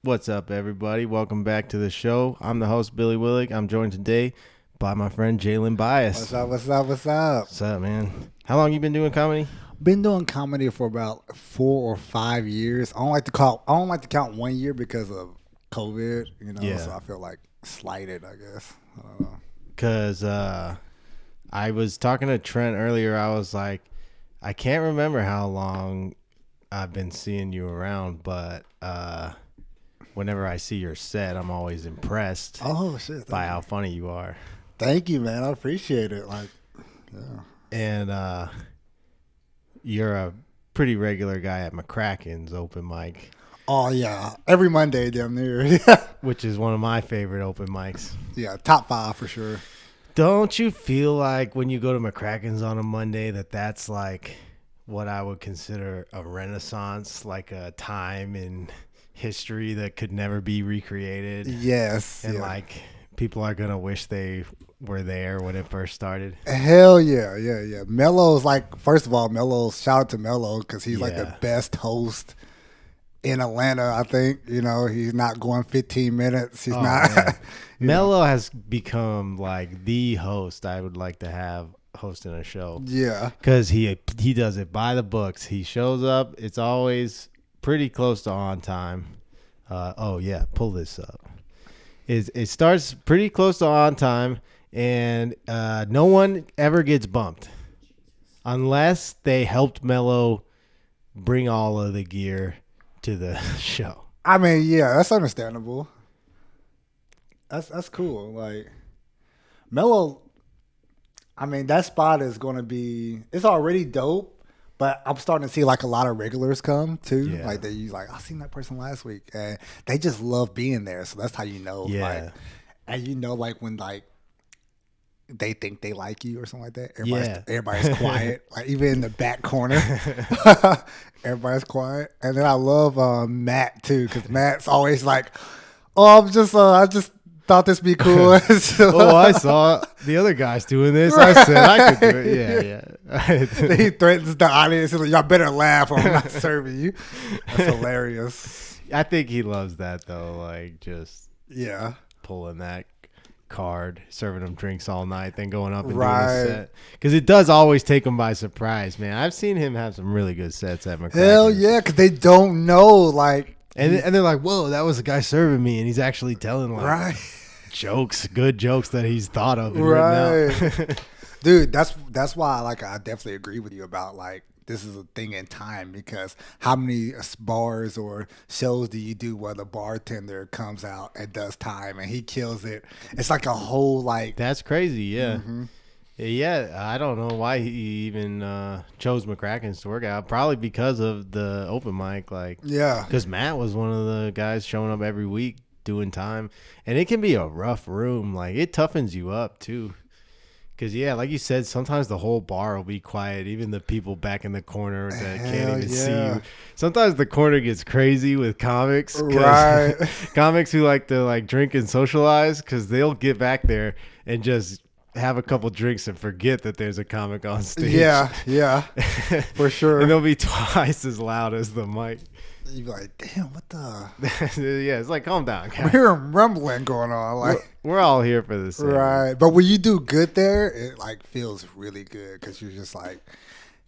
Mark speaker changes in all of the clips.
Speaker 1: What's up, everybody? Welcome back to the show. I'm the host, Billy Willig. I'm joined today by my friend Jaylon Bias.
Speaker 2: What's up? What's up? What's up?
Speaker 1: What's up, man? How long you been doing comedy?
Speaker 2: Been doing comedy for about 4 or 5 years. I don't like to count 1 year because of COVID.
Speaker 1: Yeah.
Speaker 2: So I feel like slighted. I guess I don't know.
Speaker 1: Because I was talking to Trent earlier. I was like, I can't remember how long I've been seeing you around, but whenever I see your set, I'm always impressed
Speaker 2: Oh shit!
Speaker 1: by how funny you are.
Speaker 2: Thank you, man. I appreciate it. Yeah.
Speaker 1: And you're a pretty regular guy at McCracken's open mic.
Speaker 2: Oh yeah, every Monday, damn near. Yeah.
Speaker 1: Which is one of my favorite open mics.
Speaker 2: Yeah, top 5 for sure.
Speaker 1: Don't you feel like when you go to McCracken's on a Monday that's like what I would consider a renaissance, like a time in history that could never be recreated?
Speaker 2: Yes.
Speaker 1: And
Speaker 2: yeah.
Speaker 1: like people are going to wish they were there when it first started.
Speaker 2: Hell yeah, yeah. Mello's like, first of all, shout out to Mello because he's like the best host in Atlanta, I think. He's not going 15 minutes. He's not.
Speaker 1: Mello has become like the host I would like to have hosting a show.
Speaker 2: Yeah.
Speaker 1: Because he does it by the books. He shows up. It's always pretty close to on time. Pull this up. It starts pretty close to on time, and no one ever gets bumped unless they helped Mello bring all of the gear to the show.
Speaker 2: I mean, yeah, that's understandable. That's cool. Like Mello, I mean, that spot is going to be. It's already dope, but I'm starting to see like a lot of regulars come too.
Speaker 1: Yeah.
Speaker 2: Like I seen that person last week, and they just love being there. So that's how you know.
Speaker 1: Yeah.
Speaker 2: Like, and like when like they think they like you or something like that. Everybody's quiet. Like even in the back corner, everybody's quiet. And then I love Matt too, because Matt's always like, "Oh, I just thought this be cool."
Speaker 1: I saw the other guys doing this. I said I could do it. Yeah.
Speaker 2: He threatens the audience. He's like, "Y'all better laugh or I'm not serving you." That's hilarious.
Speaker 1: I think he loves that though. Like just pulling that card, serving them drinks all night, then going up and doing a set. Because it does always take them by surprise, man. I've seen him have some really good sets at McCracken's.
Speaker 2: Hell yeah, because they don't know like.
Speaker 1: And they're like, whoa, that was a guy serving me, and he's actually telling like jokes, good jokes that he's thought of and written out.
Speaker 2: Dude, that's why like I definitely agree with you about like this is a thing in time, because how many bars or shows do you do where the bartender comes out and does time and he kills it? It's like a whole like
Speaker 1: that's crazy, yeah. Mm-hmm. Yeah, I don't know why he even chose McCracken's to work out. Probably because of the open mic, because Matt was one of the guys showing up every week doing time, and it can be a rough room. Like it toughens you up too, because like you said, sometimes the whole bar will be quiet, even the people back in the corner that can't even see you. Sometimes the corner gets crazy with comics, comics who like to like drink and socialize, because they'll get back there and just have a couple drinks and forget that there's a comic on stage.
Speaker 2: Yeah, for sure.
Speaker 1: And they'll be twice as loud as the mic.
Speaker 2: You'd be like, damn, what the?
Speaker 1: Yeah, it's like, calm down, guys.
Speaker 2: We're hearing rumbling going on. Like
Speaker 1: we're all here for this.
Speaker 2: Right. But when you do good there, it like feels really good, because you're just like,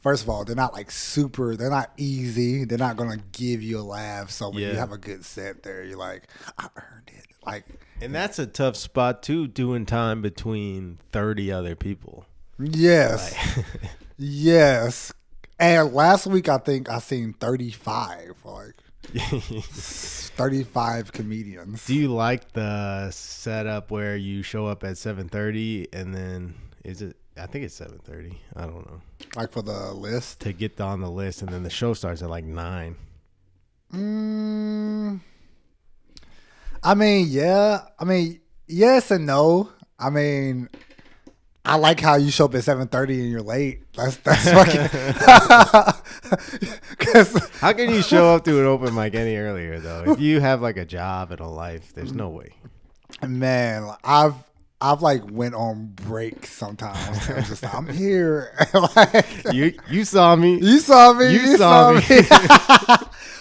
Speaker 2: first of all, they're not like they're not easy. They're not going to give you a laugh. So when you have a good set there, you're like, I earned it. Like,
Speaker 1: and that's a tough spot too, doing time between 30 other people.
Speaker 2: Yes. Yes. And last week, I think I seen 35, like 35 comedians.
Speaker 1: Do you like the setup where you show up at 7:30 and then I think it's 7:30. I don't know.
Speaker 2: Like for the list?
Speaker 1: To get on the list, and then the show starts at like 9.
Speaker 2: I mean, yeah. I mean, yes and no. I mean, I like how you show up at 7:30 and you're late. That's fucking.
Speaker 1: How can you show up to an open mic any earlier though? If you have like a job and a life, there's no way.
Speaker 2: Man, I've like went on break sometimes. I'm just like, I'm here. Like,
Speaker 1: you saw me.
Speaker 2: You saw me.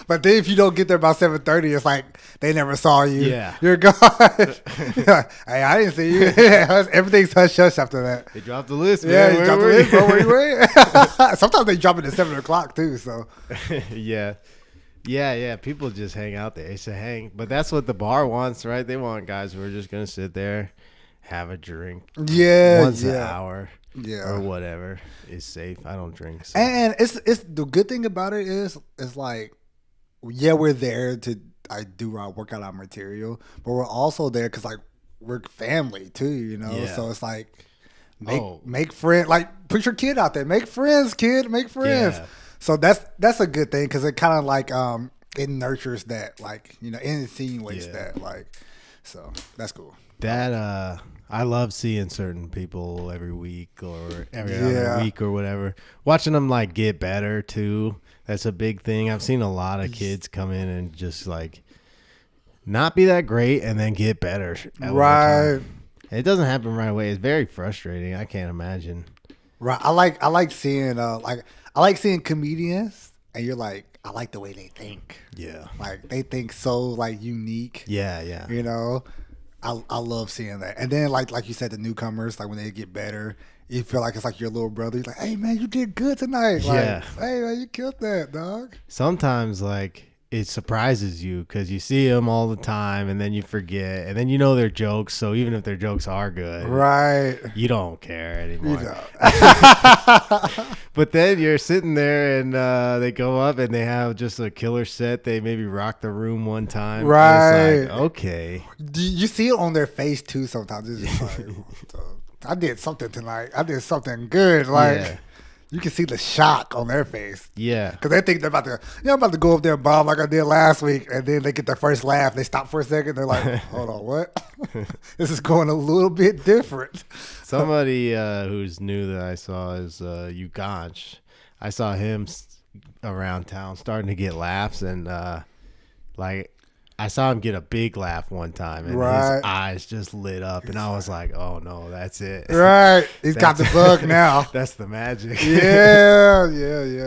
Speaker 2: But then if you don't get there by 7:30, it's like they never saw you.
Speaker 1: Yeah.
Speaker 2: You're gone. Hey, I didn't see you. Everything's hush hush after that.
Speaker 1: They dropped the list, man.
Speaker 2: Yeah, you dropped the list, bro. Where you were? Sometimes they drop it at 7 o'clock too. So
Speaker 1: yeah. People just hang out there. They should hang, but that's what the bar wants, right? They want guys who are just gonna sit there, have a drink. Once an hour. Yeah, or whatever is safe. I don't drink. So.
Speaker 2: And it's the good thing about it is like, yeah, we're there to work out our material, but we're also there because like we're family too, you know. Yeah. So it's like make friends. Like put your kid out there, make friends, kid, make friends. Yeah. So that's a good thing because it kind of like it nurtures that, like, you know, it insinuates that, like, so that's cool.
Speaker 1: That I love seeing certain people every week or every other week or whatever. Watching them like get better too. That's a big thing. I've seen a lot of kids come in and just like not be that great and then get better.
Speaker 2: Right.
Speaker 1: It doesn't happen right away. It's very frustrating. I can't imagine.
Speaker 2: Right. I like seeing comedians and you're like, I like the way they think.
Speaker 1: Yeah.
Speaker 2: Like they think so like unique.
Speaker 1: Yeah.
Speaker 2: You know? I love seeing that. And then like you said, the newcomers, like when they get better, you feel like it's like your little brother. You're like, hey man, you did good tonight. Like,
Speaker 1: yeah.
Speaker 2: Hey man, you killed that, dog.
Speaker 1: Sometimes like it surprises you because you see them all the time and then you forget and then you know their jokes. So even if their jokes are good,
Speaker 2: right,
Speaker 1: you don't care anymore.
Speaker 2: You don't.
Speaker 1: But then you're sitting there and they go up and they have just a killer set. They maybe rock the room one time.
Speaker 2: Right.
Speaker 1: It's like, okay.
Speaker 2: You see it on their face too sometimes. It's just like, I did something tonight. I did something good. Like, you can see the shock on their face.
Speaker 1: Yeah.
Speaker 2: Because they think they're about to, I'm about to go up there and bomb like I did last week. And then they get their first laugh. They stop for a second. They're like, hold on, what? This is going a little bit different.
Speaker 1: Somebody who's new that I saw is Uganch. I saw him around town starting to get laughs. And like, I saw him get a big laugh one time, and his eyes just lit up, and I was like, "Oh no, that's it!"
Speaker 2: Right, he's got the bug now.
Speaker 1: That's the magic.
Speaker 2: Yeah.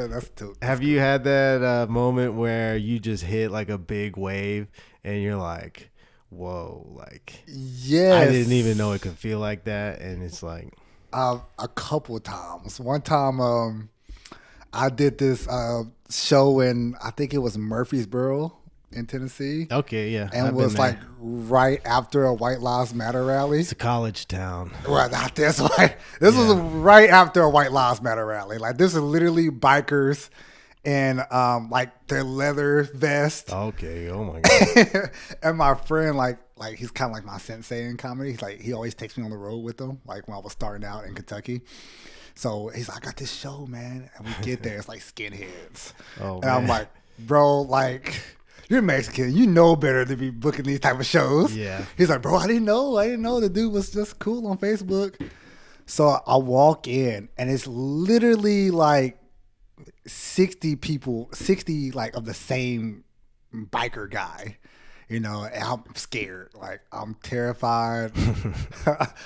Speaker 2: That's
Speaker 1: Have you had that moment where you just hit like a big wave, and you're like, "Whoa!" Like,
Speaker 2: yes,
Speaker 1: I didn't even know it could feel like that, and it's like
Speaker 2: a couple of times. One time, I did this show in, I think it was Murfreesboro in Tennessee.
Speaker 1: Okay, yeah.
Speaker 2: And was like right after a White Lives Matter rally.
Speaker 1: It's a college town.
Speaker 2: Right, not this one. This was right after a White Lives Matter rally. Like, this is literally bikers in like their leather vest.
Speaker 1: Okay, oh my God.
Speaker 2: And my friend, like he's kind of like my sensei in comedy. He's like, he always takes me on the road with him, like when I was starting out in Kentucky. So he's like, I got this show, man. And we get there, it's like skinheads. And man. I'm like, bro, like, you're Mexican. You know better to be booking these type of shows.
Speaker 1: Yeah.
Speaker 2: He's like, bro, I didn't know. The dude was just cool on Facebook. So I walk in, and it's literally like 60 people, 60 like of the same biker guy. You know, and I'm scared. Like, I'm terrified.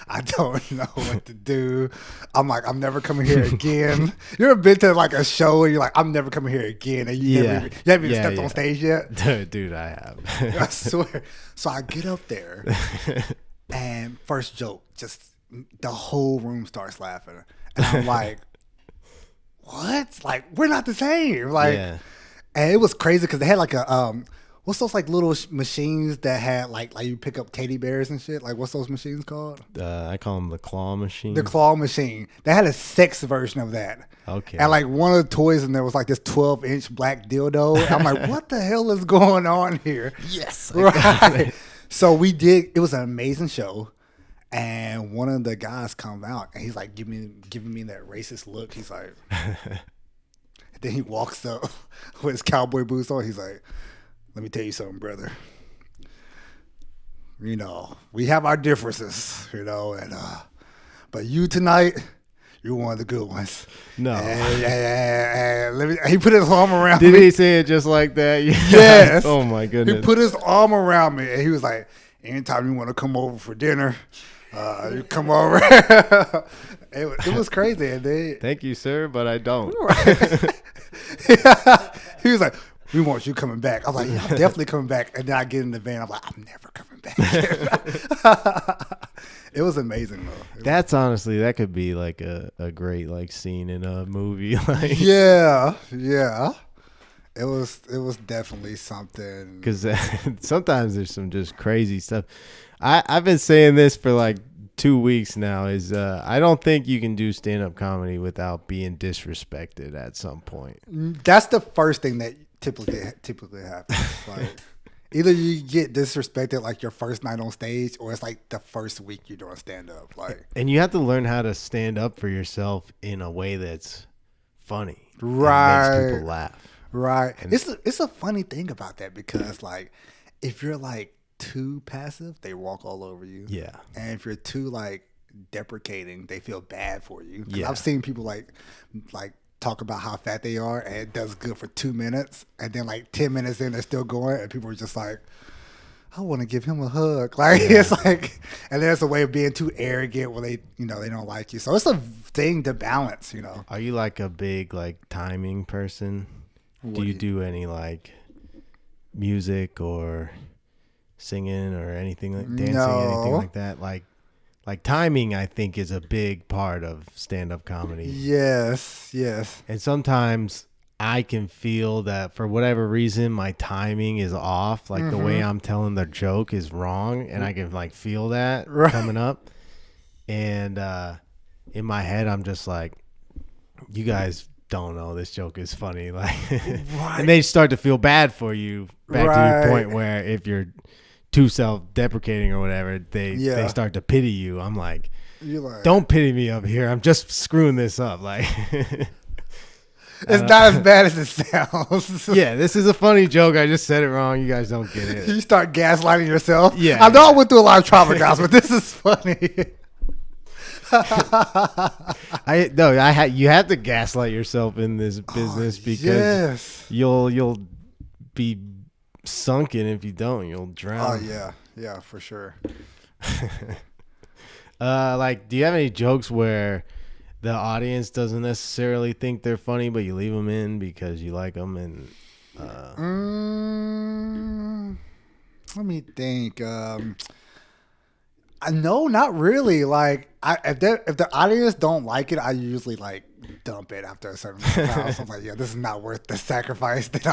Speaker 2: I don't know what to do. I'm like, I'm never coming here again. You ever been to like a show and you're like, I'm never coming here again, and you haven't even stepped on stage yet?
Speaker 1: Dude, I have.
Speaker 2: I swear. So I get up there, and first joke, just the whole room starts laughing, and I'm like, what? Like, we're not the same. Like, and it was crazy because they had like a what's those like little machines that had like you pick up teddy bears and shit? Like, what's those machines called?
Speaker 1: I call them the claw machine.
Speaker 2: The claw machine. They had a sex version of that.
Speaker 1: Okay.
Speaker 2: And like one of the toys in there was like this 12-inch black dildo. And I'm like, what the hell is going on here?
Speaker 1: Yes.
Speaker 2: Right. So we did. It was an amazing show. And one of the guys comes out and he's like giving me that racist look. He's like, then he walks up with his cowboy boots on. He's like, let me tell you something, brother. You know, we have our differences, you know, and but you tonight, you're one of the good ones.
Speaker 1: No.
Speaker 2: And he put his arm around me.
Speaker 1: Did he say it just like that?
Speaker 2: Yes.
Speaker 1: Oh, my goodness.
Speaker 2: He put his arm around me, and he was like, anytime you want to come over for dinner, you come over. It was crazy. And
Speaker 1: thank you, sir, but I don't.
Speaker 2: He was like, we want you coming back. I was like, yeah, I'm definitely coming back. And then I get in the van. I'm like, I'm never coming back. It was amazing, though.
Speaker 1: That's honestly, that could be like a great like scene in a movie. Like,
Speaker 2: yeah. It was definitely something.
Speaker 1: Because sometimes there's some just crazy stuff. I've been saying this for like 2 weeks now. Is I don't think you can do stand-up comedy without being disrespected at some point.
Speaker 2: That's the first thing that typically happens. Like, either you get disrespected like your first night on stage, or it's like the first week you're doing stand-up. Like,
Speaker 1: and you have to learn how to stand up for yourself in a way that's funny,
Speaker 2: right?
Speaker 1: And makes people laugh.
Speaker 2: Right. And it's a funny thing about that, because like if you're like too passive, they walk all over you.
Speaker 1: Yeah.
Speaker 2: And if you're too like deprecating, they feel bad for you.
Speaker 1: Yeah.
Speaker 2: I've seen people like talk about how fat they are, and it does good for 2 minutes, and then like 10 minutes in they're still going, and people are just like, I want to give him a hug. Like, yeah. It's like, and there's a way of being too arrogant when they don't like you. So it's a thing to balance,
Speaker 1: Are you like a big like timing person? Do you do any like music or singing or anything like dancing, anything like that? Like timing, I think, is a big part of stand-up comedy.
Speaker 2: Yes.
Speaker 1: And sometimes I can feel that for whatever reason, my timing is off. Like the way I'm telling the joke is wrong, and I can like feel that coming up. And in my head, I'm just like, you guys don't know this joke is funny, like, right. And they start to feel bad for you. Back to your point where if you're too self-deprecating or whatever, they start to pity you. I'm like, don't pity me up here. I'm just screwing this up. Like,
Speaker 2: it's not as bad as it sounds.
Speaker 1: Yeah, this is a funny joke. I just said it wrong. You guys don't get it.
Speaker 2: You start gaslighting yourself.
Speaker 1: Yeah,
Speaker 2: I know I went through a lot of trauma, guys, but this is funny.
Speaker 1: You have to gaslight yourself in this business because you'll be sunken if you don't. You'll drown.
Speaker 2: Oh yeah, for sure.
Speaker 1: Like, do you have any jokes where the audience doesn't necessarily think they're funny, but you leave them in because you like them? And
Speaker 2: let me think. No, not really. Like, if the audience don't like it, I usually like dump it after a certain amount of time. So I'm like, this is not worth the sacrifice. This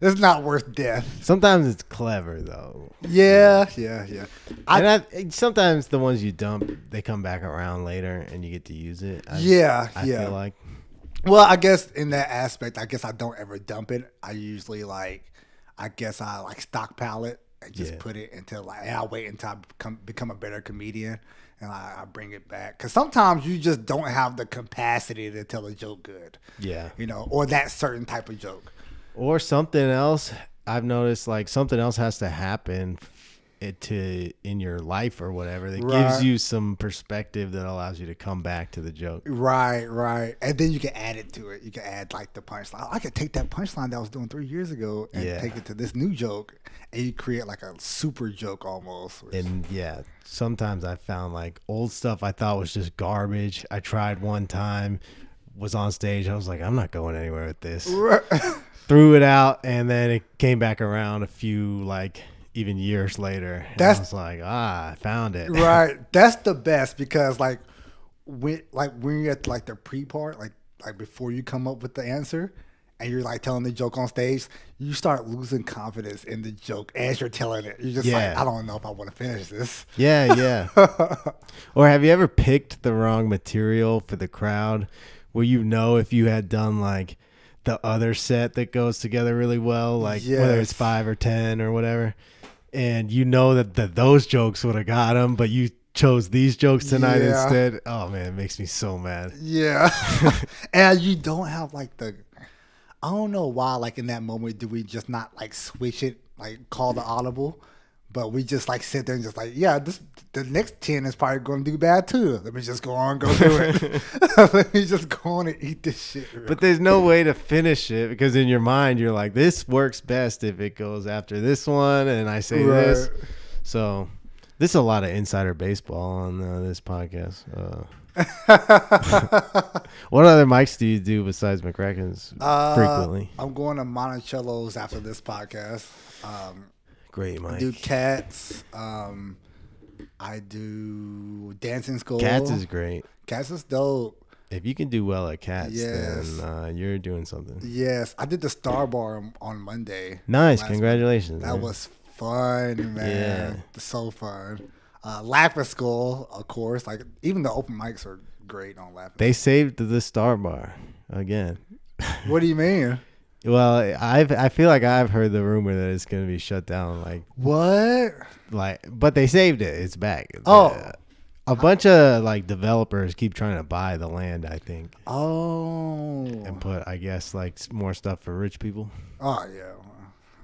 Speaker 2: is not worth death.
Speaker 1: Sometimes it's clever though.
Speaker 2: Yeah.
Speaker 1: Sometimes the ones you dump, they come back around later and you get to use it. I feel like.
Speaker 2: Well, I guess in that aspect, I don't ever dump it. I usually I stockpile it. I just put it until I'll wait until I become a better comedian, and I bring it back. Because sometimes you just don't have the capacity to tell a joke good. Yeah. Or that certain type of joke.
Speaker 1: Or something else. I've noticed like something else has to happen in your life or whatever that gives you some perspective that allows you to come back to the joke.
Speaker 2: Right. And then you can add it to it. You can add like the punchline. I could take that punchline that I was doing 3 years ago and take it to this new joke, and you create like a super joke almost.
Speaker 1: And sometimes I found like old stuff I thought was just garbage. I tried one time, was on stage. I was like, I'm not going anywhere with this. Threw it out, and then it came back around a few even years later. I was like, I found it.
Speaker 2: Right. That's the best, because when you're at the pre-part, like before you come up with the answer and you're telling the joke on stage, you start losing confidence in the joke as you're telling it. You're just I don't know if I want to finish this.
Speaker 1: Yeah. Or have you ever picked the wrong material for the crowd where if you had done the other set that goes together really well, whether it's 5 or 10 or whatever, and that those jokes would have got them, but you chose these jokes tonight instead? Oh man, it makes me so mad. Yeah.
Speaker 2: And you don't have I don't know why, in that moment, do we just not switch it, call the audible, but we just sit there and just the next 10 is probably going to do bad too. Let me just go do it. Let me just go on and eat this shit.
Speaker 1: But there's no way to finish it, because in your mind you're like, this works best if it goes after this one and I say this. So this is a lot of insider baseball on this podcast. What other mics do you do besides McCracken's frequently?
Speaker 2: I'm going to Monticello's after this podcast.
Speaker 1: Great mic.
Speaker 2: I do Cats. I do Dancing School.
Speaker 1: Cats is great.
Speaker 2: Cats is dope.
Speaker 1: If you can do well at Cats, then you're doing something.
Speaker 2: Yes. I did the Star Bar on Monday.
Speaker 1: Nice. Congratulations.
Speaker 2: That was fun, man. Yeah. So fun. Laughing School, of course. Like, even the open mics are great on Laughing
Speaker 1: They saved the Star Bar again.
Speaker 2: What do you mean?
Speaker 1: Well, I feel like I've heard the rumor that it's going to be shut down. Like
Speaker 2: what?
Speaker 1: But they saved it. It's back. A bunch of like developers keep trying to buy the land, I think.
Speaker 2: Oh.
Speaker 1: And put, I guess, like more stuff for rich people.
Speaker 2: Oh yeah,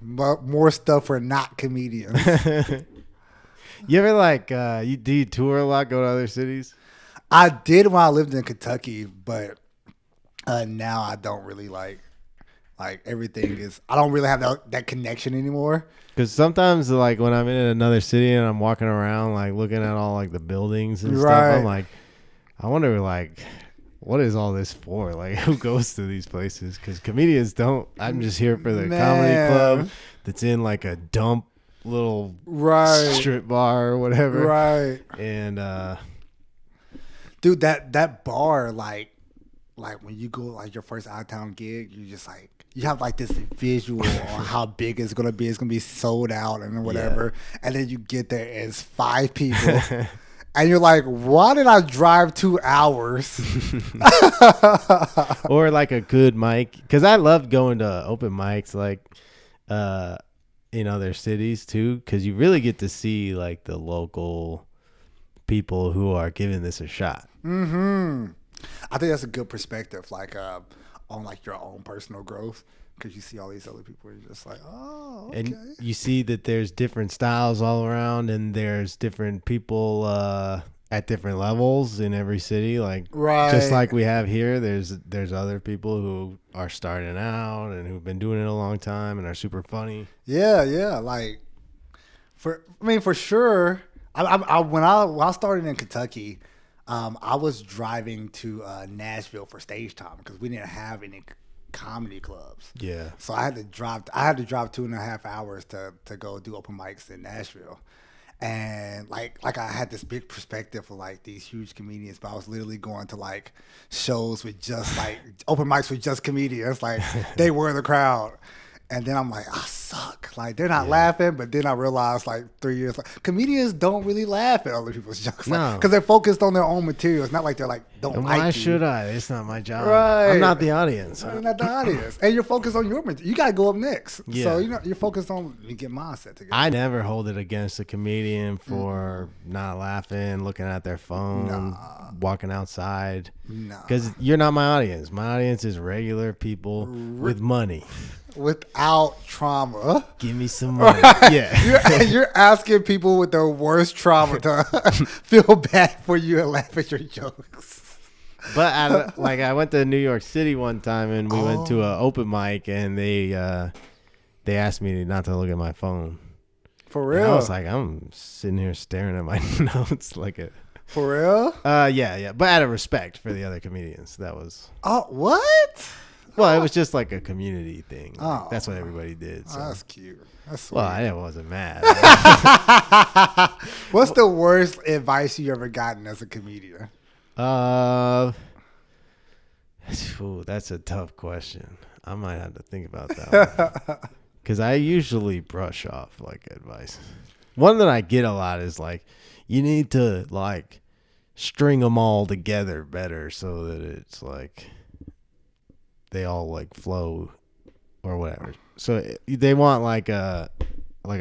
Speaker 2: but more stuff for not comedians.
Speaker 1: You ever do you tour a lot? Go to other cities?
Speaker 2: I did when I lived in Kentucky, but now I don't really like everything is. I don't really have that connection anymore. Because
Speaker 1: sometimes, like when I'm in another city and I'm walking around, like looking at all like the buildings and stuff, I'm like, I wonder, like, what is all this for? Like, who goes to these places? Because comedians don't. I'm just here for the comedy club that's in like a dump little strip bar or whatever.
Speaker 2: Right.
Speaker 1: And
Speaker 2: dude, that bar, like when you go like your first out of town gig, you just like. You have like this visual on how big it's gonna be. It's gonna be sold out and whatever. Yeah. And then you get there, and it's 5 people, and you're like, "Why did I drive 2 hours?"
Speaker 1: Or like a good mic, because I love going to open mics, like in other cities too, because you really get to see like the local people who are giving this a shot.
Speaker 2: Mm-hmm. I think that's a good perspective. Like. On like your own personal growth, because you see all these other people, you're just like, oh, okay.
Speaker 1: And you see that there's different styles all around, and there's different people at different levels in every city. Like, just like we have here, there's other people who are starting out and who've been doing it a long time and are super funny.
Speaker 2: Yeah. Like, for sure. When I started in Kentucky. I was driving to Nashville for stage time because we didn't have any comedy clubs.
Speaker 1: Yeah.
Speaker 2: So I had to drive 2.5 hours to go do open mics in Nashville. And like I had this big perspective of like these huge comedians, but I was literally going to like shows with just like open mics with just comedians. Like they were the crowd. And then I'm like, I suck. Like, they're not laughing. But then I realized, like, 3 years, like, comedians don't really laugh at other people's jokes.
Speaker 1: No.
Speaker 2: Because they're focused on their own material. It's not like they're like, don't like you.
Speaker 1: Why should I? It's not my job.
Speaker 2: Right.
Speaker 1: I'm not the audience.
Speaker 2: You're not the audience. And you're focused on your material. You got to go up next.
Speaker 1: Yeah.
Speaker 2: So, you're focused on, you get my set together.
Speaker 1: I never hold it against a comedian for not laughing, looking at their phone, walking outside. Because you're not my audience. My audience is regular people with money.
Speaker 2: Without trauma.
Speaker 1: Give me some money. Right.
Speaker 2: Yeah. You're asking people with their worst trauma to feel bad for you and laugh at your jokes.
Speaker 1: But I went to New York City one time and we went to an open mic and they asked me not to look at my phone.
Speaker 2: For real?
Speaker 1: And I was like, I'm sitting here staring at my notes like a.
Speaker 2: For real?
Speaker 1: Yeah. But out of respect for the other comedians, that was.
Speaker 2: Oh, what?
Speaker 1: Well, it was just like a community thing. Like, that's what everybody did. So.
Speaker 2: Oh, that's cute. That's sweet.
Speaker 1: Well, I wasn't mad.
Speaker 2: What's the worst advice you ever gotten as a comedian?
Speaker 1: That's a tough question. I might have to think about that one. Because I usually brush off like advice. One that I get a lot is like, you need to like string them all together better so that it's like they all like flow or whatever. So they want like a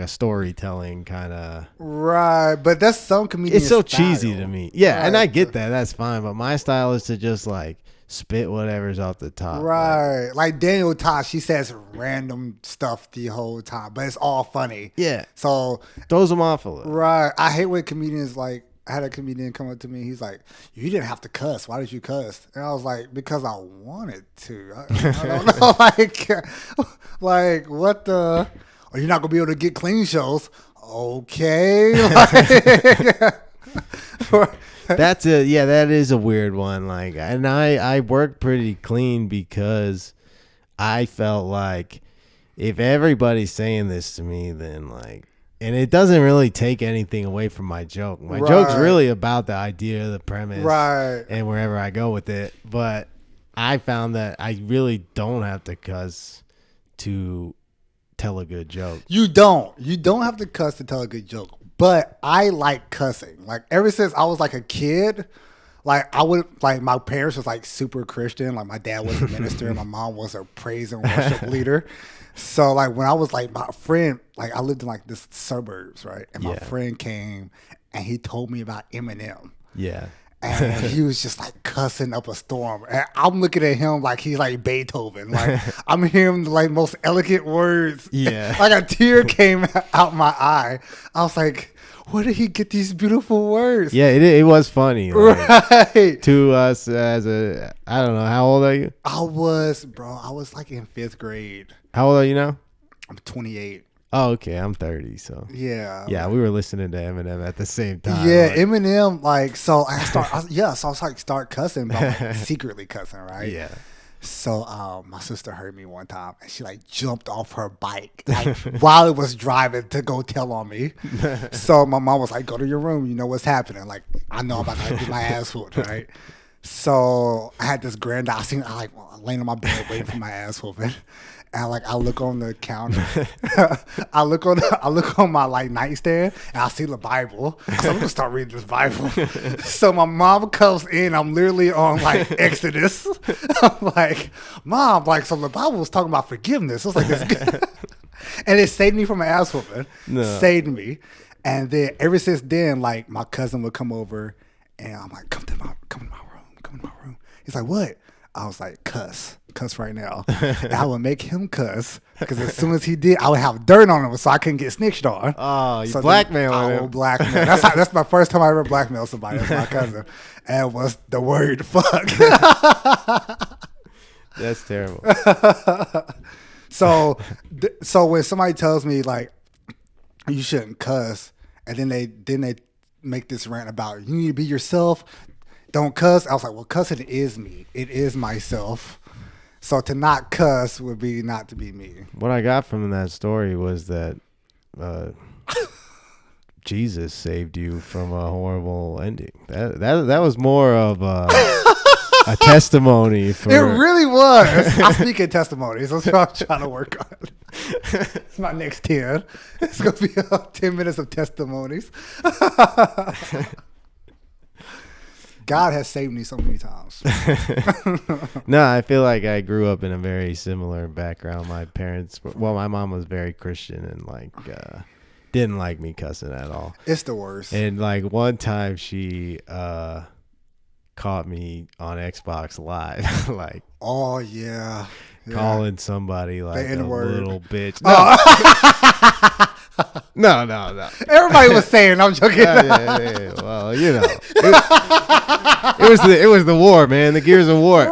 Speaker 1: storytelling kind of.
Speaker 2: Right, but that's some comedian
Speaker 1: It's so
Speaker 2: style.
Speaker 1: cheesy to me. Yeah,
Speaker 2: right.
Speaker 1: And I get that. That's fine. But my style is to just like spit whatever's off the top.
Speaker 2: Right. Like Daniel Tosh, he says random stuff the whole time, but it's all funny.
Speaker 1: Yeah.
Speaker 2: So
Speaker 1: throws them off a little.
Speaker 2: Right. I hate when comedians like. I had a comedian come up to me. He's like, "You didn't have to cuss. Why did you cuss?" And I was like, "Because I wanted to." I don't know, like what the? Are you not gonna be able to get clean shows? Okay.
Speaker 1: That's a that is a weird one. Like, and I worked pretty clean because I felt like if everybody's saying this to me, then like, and it doesn't really take anything away from my joke. My joke's really about the idea, the premise, and wherever I go with it. But I found that I really don't have to cuss to tell a good joke.
Speaker 2: You don't have to cuss to tell a good joke. But I like cussing. Like ever since I was like a kid, like I would like my parents was like super Christian. Like my dad was a minister and my mom was a praise and worship leader. So like when I was like my friend, like I lived in like this suburbs, right? And my friend came and he told me about Eminem.
Speaker 1: Yeah.
Speaker 2: And he was just like cussing up a storm. And I'm looking at him like he's like Beethoven. Like I'm hearing the like most elegant words.
Speaker 1: Yeah.
Speaker 2: Like a tear came out my eye. I was like, where did he get these beautiful words?
Speaker 1: Yeah, it was funny. Like,
Speaker 2: right.
Speaker 1: To us as I don't know, how old are you?
Speaker 2: I was like in 5th grade.
Speaker 1: How old are you now?
Speaker 2: I'm 28.
Speaker 1: Oh, okay. I'm 30, so
Speaker 2: yeah,
Speaker 1: we were listening to Eminem at the same time.
Speaker 2: Yeah, like, Eminem. Like, so I was like start cussing, but like, secretly cussing, right?
Speaker 1: Yeah.
Speaker 2: So my sister heard me one time, and she like jumped off her bike like while it was driving to go tell on me. So my mom was like, "Go to your room. You know what's happening." Like, I know I'm about to get my ass whooped, right? So I had this grand. I like laying on my bed waiting for my ass whooping. And like I look on the counter, I look on my like nightstand, and I see the Bible. So I'm gonna start reading this Bible. So my mom comes in. I'm literally on like Exodus. I'm like, Mom, like so the Bible was talking about forgiveness. I was like, this, and it saved me from an ass whooping. No. Saved me. And then ever since then, like my cousin would come over, and I'm like, come to my room. He's like, what? I was like, cuss right now. And I would make him cuss because as soon as he did, I would have dirt on him so I couldn't get snitched on.
Speaker 1: Oh, you blackmail him.
Speaker 2: I will blackmail. That's my first time I ever blackmailed somebody. That's my cousin. And it was the word fuck.
Speaker 1: That's terrible.
Speaker 2: So when somebody tells me like you shouldn't cuss, and then they make this rant about you need to be yourself. Don't cuss. I was like, well, cussing is me. It is myself. So to not cuss would be not to be me.
Speaker 1: What I got from that story was that Jesus saved you from a horrible ending. That was more of a testimony. For
Speaker 2: it really was. I speak in testimonies. That's what I'm trying to work on. It's my next 10. It's going to be 10 minutes of testimonies. God has saved me so many times.
Speaker 1: No, I feel like I grew up in a very similar background. My parents, my mom was very Christian and like didn't like me cussing at all.
Speaker 2: It's the worst.
Speaker 1: And like one time she caught me on Xbox Live, like
Speaker 2: oh yeah,
Speaker 1: calling somebody like a little bitch. No. No.
Speaker 2: Everybody was saying, I'm joking.
Speaker 1: Yeah. Well, you know, it was the war, man. The Gears of War.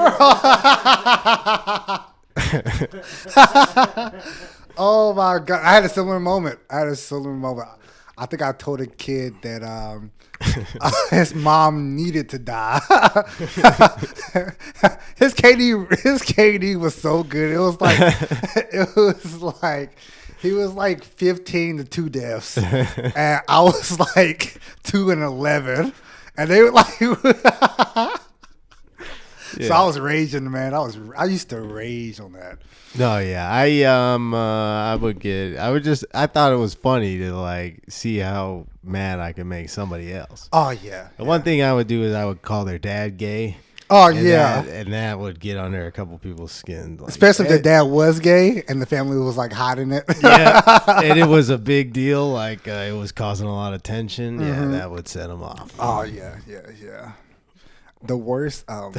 Speaker 2: Oh my God, I had a similar moment. I think I told a kid that his mom needed to die. His KD was so good. It was like he was like 15 to 2 deaths, and I was like 2 and 11, and they were like. Yeah. So I was raging, man. I used to rage on that.
Speaker 1: No, yeah. I thought it was funny to like see how mad I could make somebody else.
Speaker 2: Oh yeah.
Speaker 1: The one thing I would do is I would call their dad gay.
Speaker 2: Oh yeah.
Speaker 1: And that would get under a couple people's skin. Like,
Speaker 2: especially if the dad was gay and the family was like hiding it.
Speaker 1: Yeah. And it was a big deal. Like it was causing a lot of tension. Mm-hmm. Yeah, that would set them off.
Speaker 2: Oh yeah. The worst. The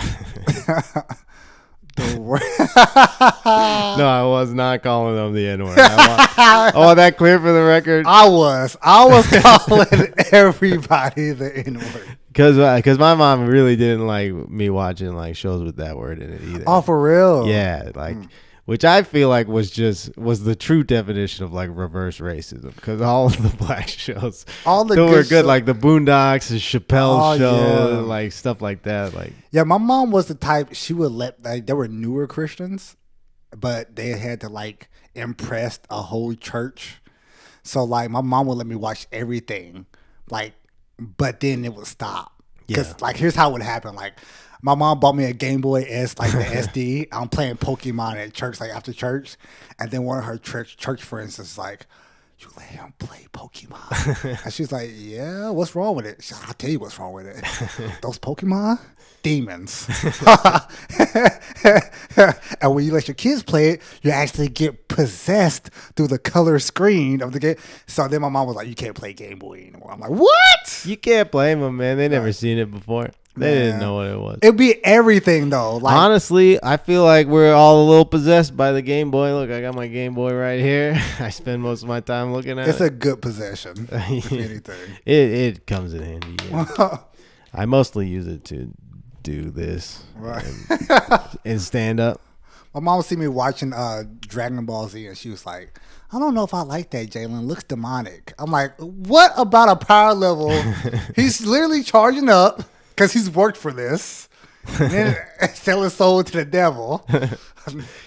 Speaker 2: worst.
Speaker 1: No, I was not calling them the N-word. I want that clear for the record.
Speaker 2: I was calling everybody the N-word.
Speaker 1: Because my mom really didn't like me watching like shows with that word in it either.
Speaker 2: Oh, for real?
Speaker 1: Yeah, like which I feel like was the true definition of like reverse racism, because all of the black shows still were good, like the Boondocks and Chappelle's show, like stuff like that. Like,
Speaker 2: yeah, my mom was the type, she would let, like, there were newer Christians, but they had to like impress a whole church. So like my mom would let me watch everything, like, but then it would stop. Because like here's how it would happen. Like my mom bought me a Game Boy S, like the SD. I'm playing Pokemon at church, like after church, and then one of her church friends is like, "You let him play Pokemon?" And she's like, "Yeah, what's wrong with it?" I'll tell you what's wrong with it. Those Pokemon, demons. And when you let your kids play it, you actually get possessed through the color screen of the game. So then my mom was like, "You can't play Game Boy anymore." I'm like, "What?"
Speaker 1: You can't blame them, man. They never seen it before. They didn't know what it was.
Speaker 2: It'd be everything though. Like,
Speaker 1: honestly, I feel like we're all a little possessed by the Game Boy. Look, I got my Game Boy right here. I spend most of my time looking at it.
Speaker 2: It's a good possession, if anything.
Speaker 1: It comes in handy. Yeah. I mostly use it to do this, right, and stand up.
Speaker 2: My mom see me watching Dragon Ball Z, and she was like, "I don't know if I like that, Jaylon. Looks demonic." I'm like, "What about a power level? He's literally charging up because he's worked for this, and then sell his soul to the devil."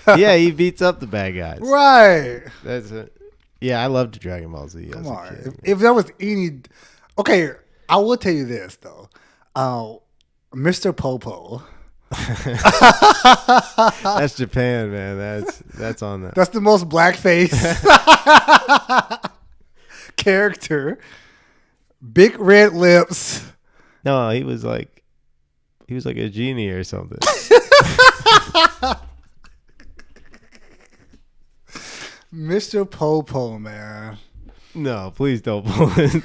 Speaker 1: Yeah, he beats up the bad guys.
Speaker 2: Right.
Speaker 1: That's it. Yeah, I loved Dragon Ball Z.
Speaker 2: Come on. If there was any... Okay, I will tell you this, though. Mr. Popo.
Speaker 1: That's Japan, man. That's on that.
Speaker 2: That's the most blackface character. Big red lips.
Speaker 1: No, he was like a genie or something.
Speaker 2: Mr. Popo, man.
Speaker 1: No, please don't pull it.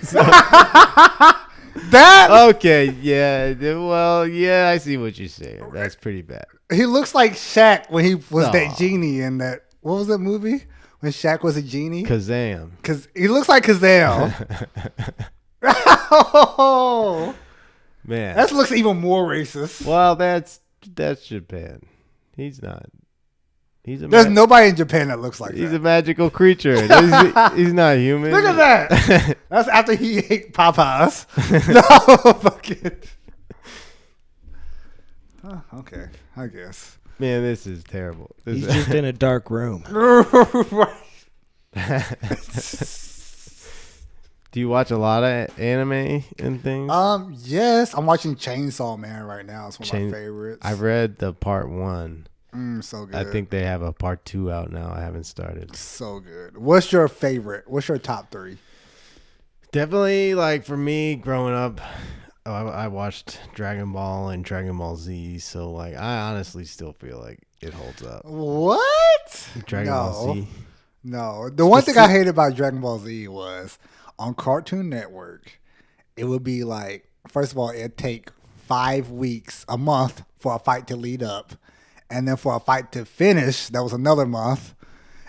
Speaker 2: That
Speaker 1: okay, yeah. Well, yeah, I see what you're saying. That's pretty bad.
Speaker 2: He looks like Shaq when he was that genie in that. What was that movie when Shaq was a genie?
Speaker 1: Kazam.
Speaker 2: Cause he looks like Kazam. Oh, man, that looks even more racist.
Speaker 1: Well, that's Japan. He's not.
Speaker 2: There's nobody in Japan that looks like that.
Speaker 1: He's a magical creature. He's not human.
Speaker 2: Look at that. That's after he ate Popeyes. No, fuck it. Oh, okay, I guess.
Speaker 1: Man, this is terrible.
Speaker 3: He's just in a dark room.
Speaker 1: Do you watch a lot of anime and things?
Speaker 2: Yes. I'm watching Chainsaw Man right now. It's one of my favorites.
Speaker 1: I read the part 1.
Speaker 2: So good.
Speaker 1: I think they have a part 2 out now. I haven't started.
Speaker 2: So good. What's your favorite? What's your top 3?
Speaker 1: Definitely, like, for me, growing up, I watched Dragon Ball and Dragon Ball Z. So, like, I honestly still feel like it holds up.
Speaker 2: What?
Speaker 1: Dragon Ball Z?
Speaker 2: No. The one thing I hated about Dragon Ball Z was on Cartoon Network, it would be like, first of all, it'd take 5 weeks, a month for a fight to lead up. And then for a fight to finish, that was another month.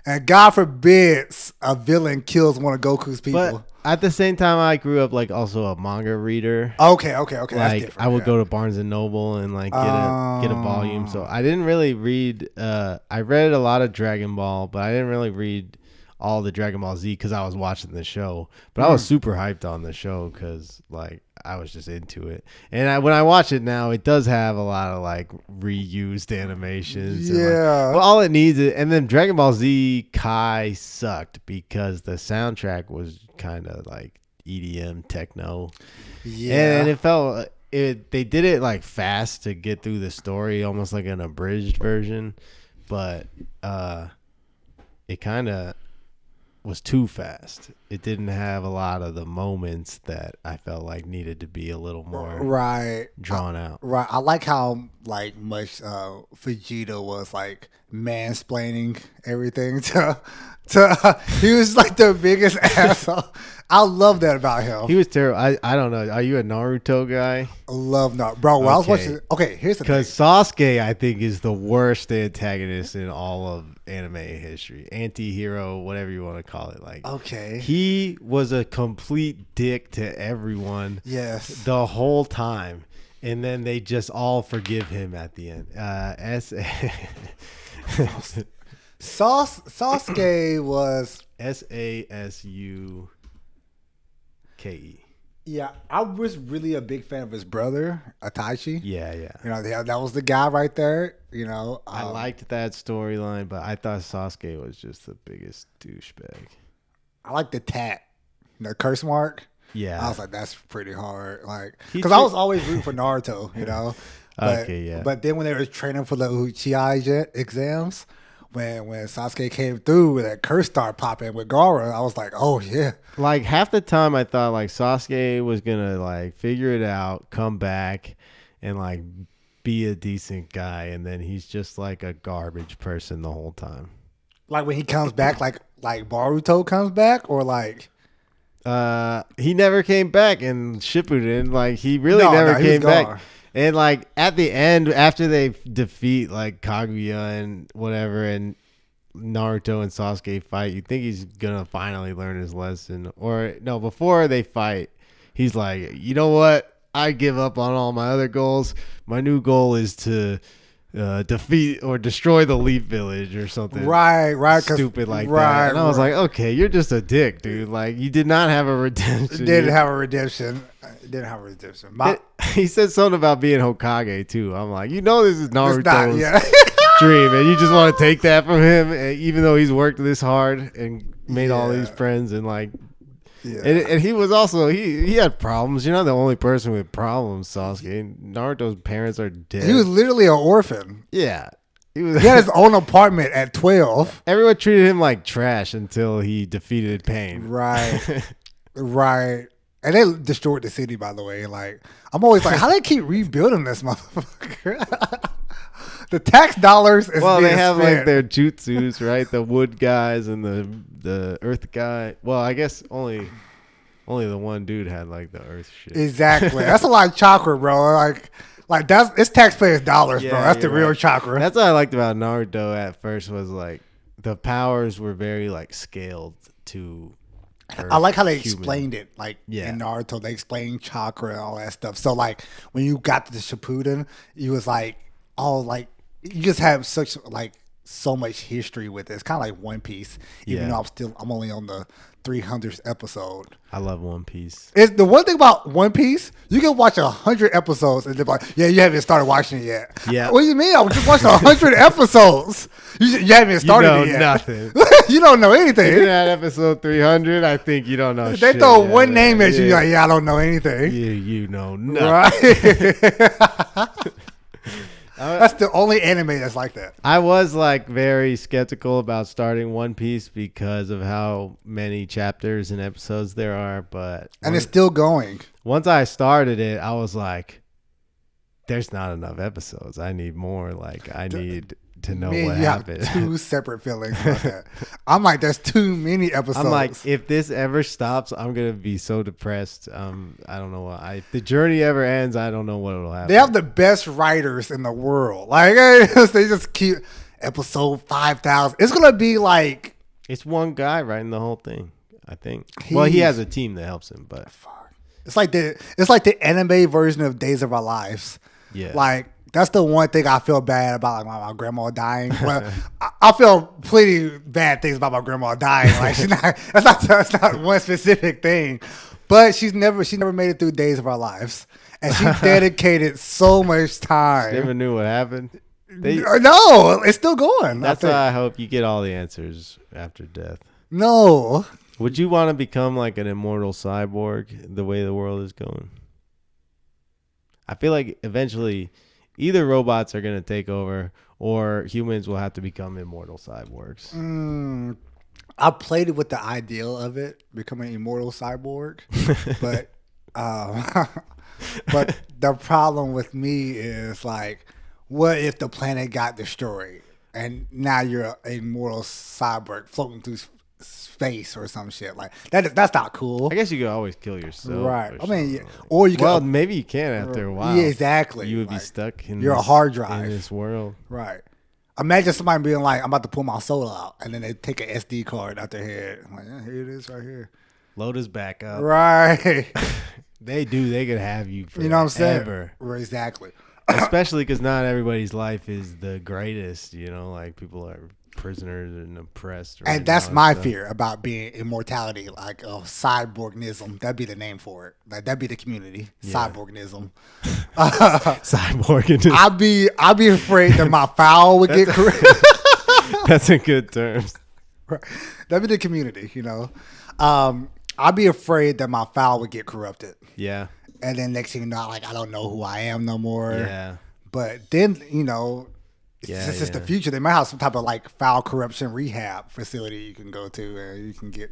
Speaker 2: And God forbid a villain kills one of Goku's people.
Speaker 1: But at the same time, I grew up like also a manga reader.
Speaker 2: Okay.
Speaker 1: Like
Speaker 2: That's different,
Speaker 1: I would go to Barnes and Noble and like get a volume. So I didn't really read. I read a lot of Dragon Ball, but I didn't really read all the Dragon Ball Z because I was watching the show. But I was super hyped on the show because like I was just into it. And when I watch it now, it does have a lot of like reused animations.
Speaker 2: Yeah.
Speaker 1: Well, all it needs is, and then Dragon Ball Z Kai sucked because the soundtrack was kind of like EDM techno. Yeah. And it felt they did it like fast to get through the story, almost like an abridged version, but it kind of was too fast. It didn't have a lot of the moments that I felt like needed to be a little more drawn out.
Speaker 2: Right. I like how like much Vegeta was like mansplaining everything to he was like the biggest asshole. I love that about him.
Speaker 1: He was terrible. I don't know. Are you a Naruto guy?
Speaker 2: I love Naruto. Bro, when I was watching... Okay, here's the thing.
Speaker 1: Because Sasuke, I think, is the worst antagonist in all of anime history. Anti-hero, whatever you want to call it. Like,
Speaker 2: okay.
Speaker 1: He was a complete dick to everyone.
Speaker 2: Yes.
Speaker 1: The whole time. And then they just all forgive him at the end.
Speaker 2: Sasuke was
Speaker 1: Sasuke.
Speaker 2: Yeah, I was really a big fan of his brother, Itachi.
Speaker 1: Yeah.
Speaker 2: You know, that was the guy right there. You know,
Speaker 1: I liked that storyline, but I thought Sasuke was just the biggest douchebag.
Speaker 2: I like the tat, the curse mark.
Speaker 1: Yeah,
Speaker 2: I was like, that's pretty hard. Like, because I was always rooting for Naruto. You know. But, But then when they were training for the Uchiha exams, when Sasuke came through with that curse started popping with Gaara, I was like, oh yeah.
Speaker 1: Like half the time I thought like Sasuke was gonna like figure it out, come back, and like be a decent guy, and then he's just like a garbage person the whole time.
Speaker 2: Like when he comes back, like Boruto comes back, or like
Speaker 1: he never came back in Shippuden. Like he really never came back. And like at the end, after they defeat like Kaguya and whatever, and Naruto and Sasuke fight, you think he's gonna finally learn his lesson. Or no, before they fight, he's like, you know what? I give up on all my other goals. My new goal is to defeat or destroy the Leaf Village or something.
Speaker 2: Right.
Speaker 1: Stupid like that. And I was like, okay, you're just a dick, dude. Like you did not have a redemption.
Speaker 2: Didn't have a redemption.
Speaker 1: He said something about being Hokage too. I'm like, you know, this is Naruto's dream, and you just want to take that from him, even though he's worked this hard and made all these friends and like. Yeah. And he was also he had problems. You're not the only person with problems, Sasuke. Naruto's parents are dead.
Speaker 2: He was literally an orphan.
Speaker 1: Yeah.
Speaker 2: He had his own apartment at 12.
Speaker 1: Everyone treated him like trash until he defeated Pain.
Speaker 2: Right. And they destroyed the city, by the way. Like, I'm always like, how do they keep rebuilding this motherfucker? The tax dollars is
Speaker 1: well,
Speaker 2: being
Speaker 1: they have
Speaker 2: spent.
Speaker 1: like their jutsus, right? The wood guys and the earth guy. Well, I guess only the one dude had like the earth shit.
Speaker 2: Exactly. That's a lot of chakra, bro. Like it's taxpayers' dollars, bro. That's the real chakra.
Speaker 1: That's what I liked about Naruto at first was like the powers were very like scaled to Earth,
Speaker 2: I like how they explained it. Like in Naruto, they explained chakra and all that stuff. So like when you got to the Shippuden, you was like, oh, like you just have such like so much history with it. It's kind of like One Piece, even though I'm only on the 300th episode.
Speaker 1: I love One Piece.
Speaker 2: It's the one thing about One Piece, you can watch 100 episodes and they're like, yeah, you haven't started watching it yet.
Speaker 1: Yeah.
Speaker 2: What do you mean? I just watched 100 episodes. You haven't started it yet.
Speaker 1: Nothing.
Speaker 2: You don't know anything.
Speaker 1: You're at episode 300. I think you don't know
Speaker 2: they
Speaker 1: shit.
Speaker 2: They throw one name at you, like, I don't know anything.
Speaker 1: You know nothing.
Speaker 2: Right. That's the only anime that's like that.
Speaker 1: I was like very skeptical about starting One Piece because of how many chapters and episodes there are, but
Speaker 2: it's still going.
Speaker 1: Once I started it, I was like, "There's not enough episodes. I need more. Like I need to know what happened."
Speaker 2: Have two separate feelings about that. I'm like, there's too many episodes.
Speaker 1: I'm like, if this ever stops, I'm gonna be so depressed. I don't know why. If the journey ever ends, I don't know what will happen.
Speaker 2: They have the best writers in the world. Like they just keep episode 5,000. It's gonna be like
Speaker 1: it's one guy writing the whole thing. I think. Well, he has a team that helps him, but
Speaker 2: it's like the anime version of Days of Our Lives.
Speaker 1: Yeah,
Speaker 2: like. That's the one thing I feel bad about, like my grandma dying. Well, I feel plenty bad things about my grandma dying. Like that's not one specific thing, but she never made it through Days of Our Lives, and she dedicated so much time.
Speaker 1: She never knew what happened.
Speaker 2: No, it's still going.
Speaker 1: That's why I hope you get all the answers after death.
Speaker 2: No,
Speaker 1: would you want to become like an immortal cyborg the way the world is going? I feel like eventually. Either robots are going to take over or humans will have to become immortal cyborgs.
Speaker 2: I played it with the ideal of it, becoming an immortal cyborg. but but the problem with me is like, what if the planet got destroyed and now you're an immortal cyborg floating through space or some shit like that? That's not cool.
Speaker 1: I guess you could always kill yourself,
Speaker 2: right? I mean, or you.
Speaker 1: Well, maybe you can after a while.
Speaker 2: Yeah, exactly.
Speaker 1: You would be stuck in.
Speaker 2: You're a hard drive
Speaker 1: in this world,
Speaker 2: right? Imagine somebody being like, "I'm about to pull my soul out," and then they take an SD card out their head. I'm like, yeah, here it is, right here.
Speaker 1: Load us back up,
Speaker 2: right?
Speaker 1: They do. They could have you forever.
Speaker 2: You know what I'm saying? Exactly.
Speaker 1: Especially because not everybody's life is the greatest. You know, like people are prisoners and oppressed.
Speaker 2: Right, and that's my fear about being immortality, like cyborganism. That'd be the name for it. Like that'd be the community. Cyborganism.
Speaker 1: Cyborganism.
Speaker 2: I'd be afraid that my foul would get corrupted.
Speaker 1: That's a good term.
Speaker 2: Right. That'd be the community, I'd be afraid that my foul would get corrupted.
Speaker 1: Yeah.
Speaker 2: And then next thing you know, like I don't know who I am no more.
Speaker 1: Yeah.
Speaker 2: But then, since it's the future, they might have some type of like foul corruption rehab facility you can go to and you can get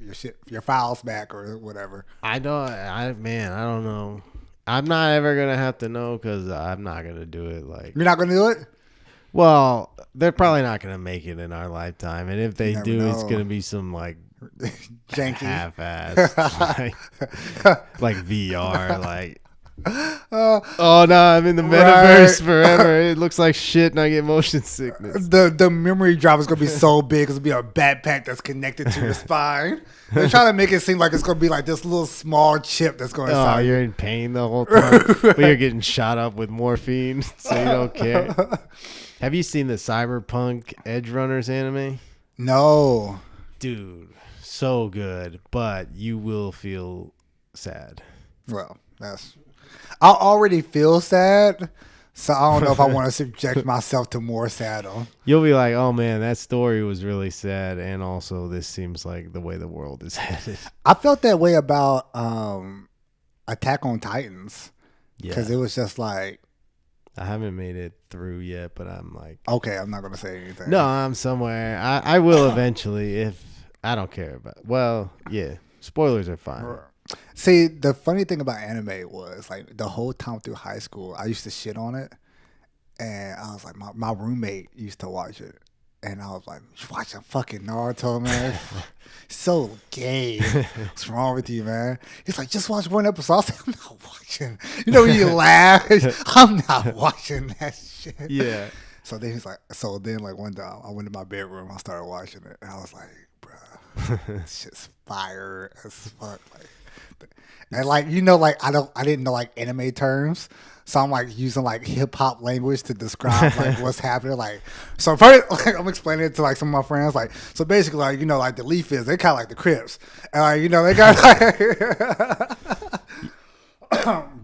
Speaker 2: your files back or whatever.
Speaker 1: I don't know. I'm not ever gonna have to know because I'm not gonna do it. Like
Speaker 2: you're not gonna do it.
Speaker 1: Well, they're probably not gonna make it in our lifetime, and if they do, it's gonna be some like
Speaker 2: janky,
Speaker 1: half-ass, like VR, like. Oh no, I'm in the metaverse forever. It looks like shit and I get motion sickness.
Speaker 2: The memory drop is gonna be so big, it's gonna be a backpack that's connected to your spine. They're trying to make it seem like it's gonna be like this little small chip that's going inside.
Speaker 1: Oh, you're in pain the whole time. But you're getting shot up with morphine, so you don't care. Have you seen the Cyberpunk Edge Runners anime?
Speaker 2: No.
Speaker 1: Dude, so good, but you will feel sad.
Speaker 2: Well, I already feel sad, so I don't know if I want to subject myself to more sad.
Speaker 1: You'll be like, oh man, that story was really sad, and also this seems like the way the world is headed.
Speaker 2: I felt that way about Attack on Titans, because it was just like...
Speaker 1: I haven't made it through yet, but I'm like...
Speaker 2: Okay, I'm not going to say anything.
Speaker 1: No, I'm somewhere. I will eventually if I don't care about... Well, yeah, spoilers are fine.
Speaker 2: See, the funny thing about anime was, like, the whole time through high school, I used to shit on it. And I was like, my roommate used to watch it. And I was like, you watching fucking Naruto, man? So gay. What's wrong with you, man? He's like, just watch one episode. I was like, I'm not watching. When you laugh, I'm not watching that shit.
Speaker 1: Yeah.
Speaker 2: So then like one time, I went to my bedroom, I started watching it. And I was like, bruh, this shit's fire as fuck. Like, and like I didn't know like anime terms, so I'm like using like hip hop language to describe like what's happening. Like so first, like I'm explaining it to like some of my friends. Like so basically, like like the Leaf is they kind of like the Crips, and like they got like.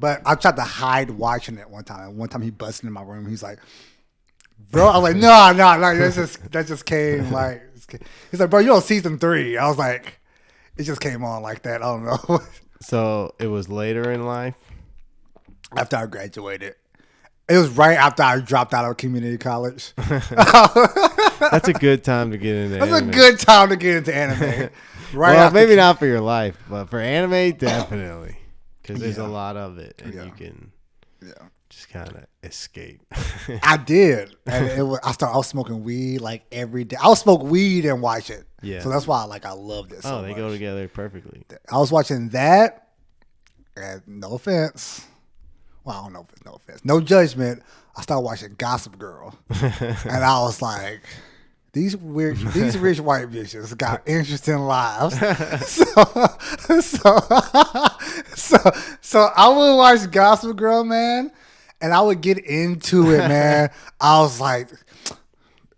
Speaker 2: But I tried to hide watching it one time. One time he busted in my room. He's like, "Bro," I was like, "No, like that just came like." He's like, "Bro, you're on season 3." I was like, "It just came on like that." I don't know.
Speaker 1: So it was later in life?
Speaker 2: After I graduated. It was right after I dropped out of community college.
Speaker 1: That's a good time to get into anime.
Speaker 2: That's a good time to get into anime.
Speaker 1: Right. Well, maybe not for your life, but for anime, definitely. Because there's a lot of it, and you can just kind of escape.
Speaker 2: I did. And I was smoking weed like every day. I would smoke weed and watch it. Yeah. So that's why I loved it so much.
Speaker 1: They go together perfectly.
Speaker 2: I was watching that, and no offense. Well, I don't know if it's no offense. No judgment. I started watching Gossip Girl. And I was like, these rich white bitches got interesting lives. So I would watch Gossip Girl, man, and I would get into it, man. I was like,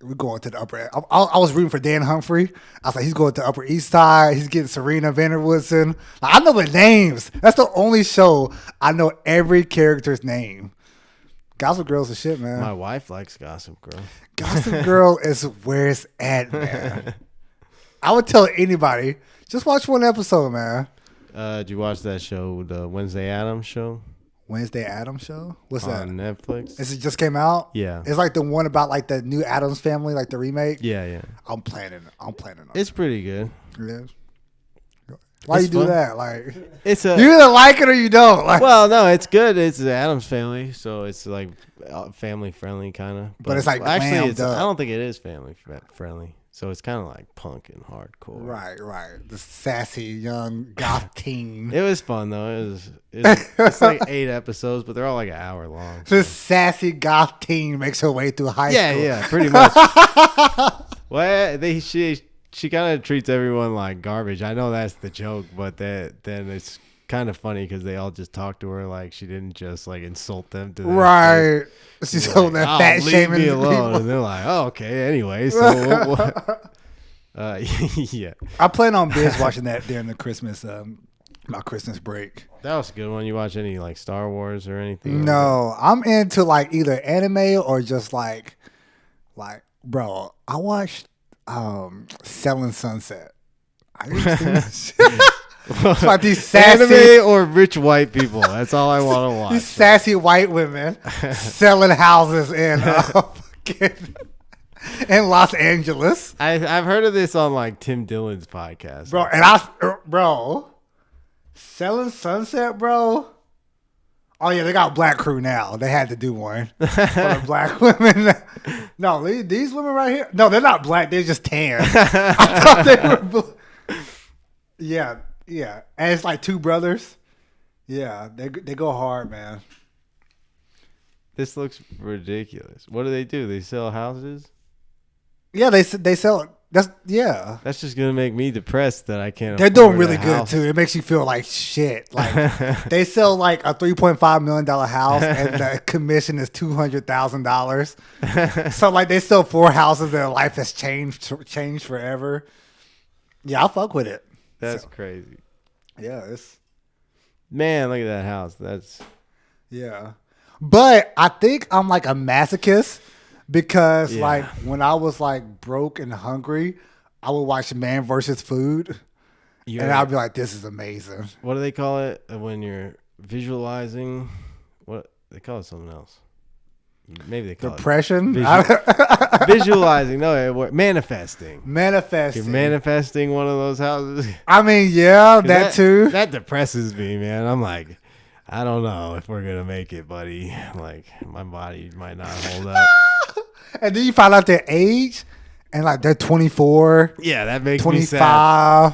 Speaker 2: we're going to the upper. I was rooting for Dan Humphrey. I was like, he's going to Upper East Side. He's getting Serena Vanderwoodson. Like, I know the names. That's the only show I know every character's name. Gossip Girl's the shit, man.
Speaker 1: My wife likes Gossip Girl.
Speaker 2: Gossip Girl is where it's at, man. I would tell anybody, just watch one episode, man.
Speaker 1: Did you watch that show, the Wednesday Addams show?
Speaker 2: Wednesday Addams show? What's that?
Speaker 1: On Netflix.
Speaker 2: It just came out?
Speaker 1: Yeah.
Speaker 2: It's like the one about like the new Addams Family, like the remake?
Speaker 1: Yeah.
Speaker 2: I'm planning on
Speaker 1: it's pretty good.
Speaker 2: It is? Why you do that? Like, you either like it or you don't. Like,
Speaker 1: well, no, it's good. It's the Addams Family, so it's like family friendly kind of.
Speaker 2: But it's like
Speaker 1: actually, I don't think it is family friendly. So it's kind of like punk and hardcore.
Speaker 2: Right. The sassy young goth teen.
Speaker 1: It was fun though. It's like 8 episodes, but they're all like an hour long.
Speaker 2: So. This sassy goth teen makes her way through high school.
Speaker 1: Yeah, pretty much. Well, she kind of treats everyone like garbage. I know that's the joke, but then it's kind of funny because they all just talk to her like she didn't just like insult them to
Speaker 2: right. She's holding that fat shaming
Speaker 1: me alone, and they're like, "Oh, okay." Anyway, so yeah,
Speaker 2: I plan on binge watching that during the Christmas my Christmas break.
Speaker 1: That was a good one. You watch any like Star Wars or anything?
Speaker 2: No, I'm into like either anime or just like bro. I watched Selling Sunset. I didn't see this. It's like these sassy
Speaker 1: anime or rich white people. That's all I want to watch.
Speaker 2: These sassy white women selling houses in in Los Angeles.
Speaker 1: I've heard of this on like Tim Dillon's podcast,
Speaker 2: bro. And Selling Sunset, bro. Oh yeah, they got Black Crew now. They had to do one for the black women. No, these women right here. No, they're not black. They're just tan. I thought they were. Yeah. And it's like two brothers. Yeah, they go hard, man.
Speaker 1: This looks ridiculous. What do? They sell houses?
Speaker 2: Yeah, they sell. That's
Speaker 1: just gonna make me depressed that I can't.
Speaker 2: They're doing really good too. It makes you feel like shit. Like they sell like a $3.5 million house, and the commission is $200,000. So like they sell 4 houses, their life has changed forever. Yeah, I fuck with it.
Speaker 1: That's crazy.
Speaker 2: Yeah,
Speaker 1: man. Look at that house.
Speaker 2: Yeah. But I think I'm like a masochist. Because like when I was like broke and hungry, I would watch Man vs. Food, and I'd be like, "This is amazing."
Speaker 1: What do they call it when you're visualizing? What they call it? Something else? Maybe they call
Speaker 2: depression.
Speaker 1: Visualizing. No, manifesting.
Speaker 2: Manifesting.
Speaker 1: You're manifesting one of those houses.
Speaker 2: I mean, yeah, that too.
Speaker 1: That depresses me, man. I'm like, I don't know if we're gonna make it, buddy. Like my body might not hold up.
Speaker 2: And then you find out their age, and like they're 24.
Speaker 1: Yeah, that makes
Speaker 2: 25.
Speaker 1: Me sad.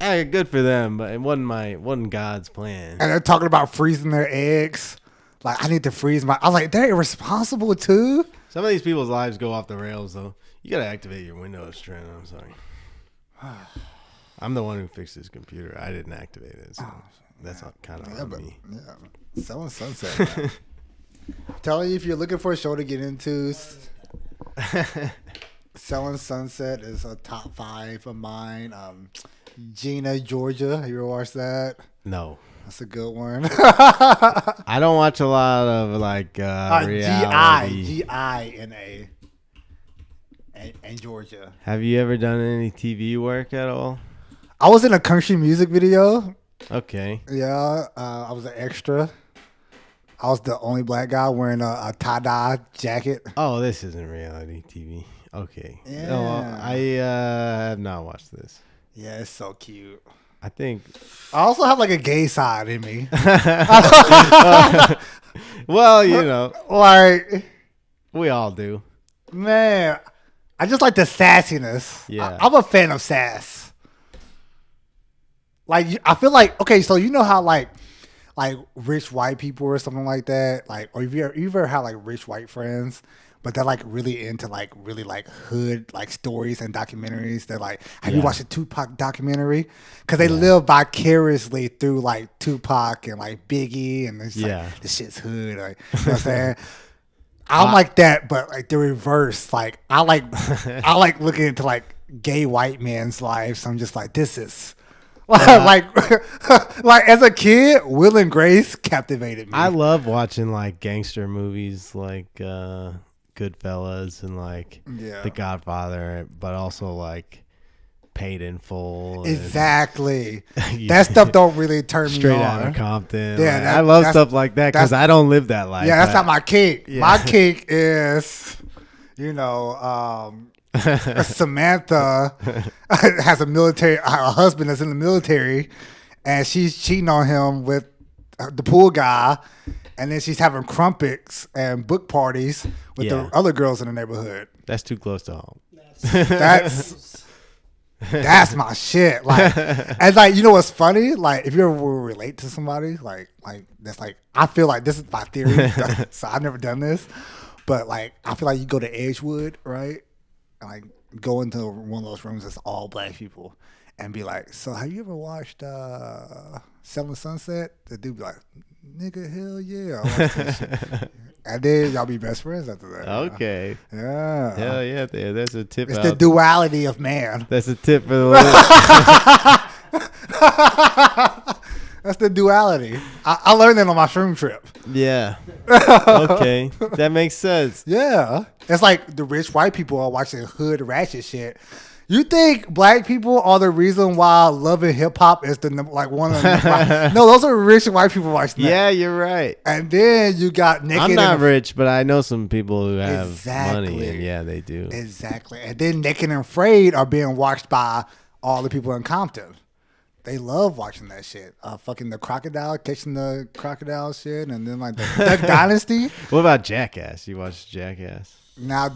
Speaker 1: Yeah, good for them, but it wasn't God's plan.
Speaker 2: And they're talking about freezing their eggs. Like, I need to freeze my. I was like, they're irresponsible too.
Speaker 1: Some of these people's lives go off the rails, though. You gotta activate your Windows, Trent. I'm sorry. I'm the one who fixed this computer. I didn't activate it, so that's kind of on me.
Speaker 2: Yeah, Selling Sunset. Telling you, if you're looking for a show to get into, Selling Sunset is a top 5 of mine. Gina, Georgia. Have you ever watched that?
Speaker 1: No.
Speaker 2: That's a good one.
Speaker 1: I don't watch a lot of like reality.
Speaker 2: Gina and Georgia.
Speaker 1: Have you ever done any TV work at all?
Speaker 2: I was in a country music video.
Speaker 1: Okay.
Speaker 2: Yeah, I was an extra. I was the only black guy wearing a tie-dye jacket.
Speaker 1: Oh, this isn't reality TV. Okay.
Speaker 2: Yeah.
Speaker 1: No, I have not watched this.
Speaker 2: Yeah, it's so cute.
Speaker 1: I think.
Speaker 2: I also have like a gay side in me.
Speaker 1: Well, you know.
Speaker 2: Like.
Speaker 1: We all do.
Speaker 2: Man, I just like the sassiness.
Speaker 1: Yeah.
Speaker 2: I'm a fan of sass. Like, I feel like, okay, so you know how like rich white people or something like that, like, or you ever had like rich white friends, but they're like really into like really like hood like stories and documentaries. They're like, have you watched a Tupac documentary? Because they live vicariously through like Tupac and like Biggie, and it's like this shit's hood. Like, you know what I'm saying? I'm like that, but like the reverse. Like I like looking into like gay white men's lives. I'm just like, this is. like as a kid, Will and Grace captivated me.
Speaker 1: I love watching like gangster movies like Goodfellas and like The Godfather, but also like Paid in Full.
Speaker 2: Exactly. That stuff don't really turn me on.
Speaker 1: Straight Outta Compton.
Speaker 2: Yeah,
Speaker 1: like, I love stuff like that because I don't live that life.
Speaker 2: Yeah, that's not my kink. Yeah. My kink is, Samantha has a husband that's in the military, and she's cheating on him with the pool guy, and then she's having crumpets and book parties with the other girls in the neighborhood.
Speaker 1: That's too close to home.
Speaker 2: That's my shit. Like, and like, you know what's funny? Like, if you ever relate to somebody, like that's like, I feel like this is my theory. So I've never done this, but like, I feel like you go to Edgewood, right? And like go into one of those rooms that's all black people, and be like, so have you ever watched Selling Sunset? The dude be like, nigga, hell yeah, I watched that shit. And then y'all be best friends after that.
Speaker 1: Okay.
Speaker 2: Yeah.
Speaker 1: Hell yeah, there. That's a tip.
Speaker 2: It's the duality of man.
Speaker 1: That's a tip for the
Speaker 2: That's the duality. I learned that on my shroom trip.
Speaker 1: Yeah. Okay. That makes sense.
Speaker 2: Yeah. It's like the rich white people are watching hood ratchet shit. You think black people are the reason why Love and Hip Hop is the like one of the no, those are rich white people watching that.
Speaker 1: Yeah, you're right.
Speaker 2: And then you got Naked.
Speaker 1: I'm not rich, but I know some people who have money, and yeah, they do.
Speaker 2: Exactly. And then Naked and Afraid are being watched by all the people in Compton. They love watching that shit. Fucking the crocodile, catching the crocodile shit, and then like the Duck Dynasty.
Speaker 1: What about Jackass? You watch Jackass?
Speaker 2: Now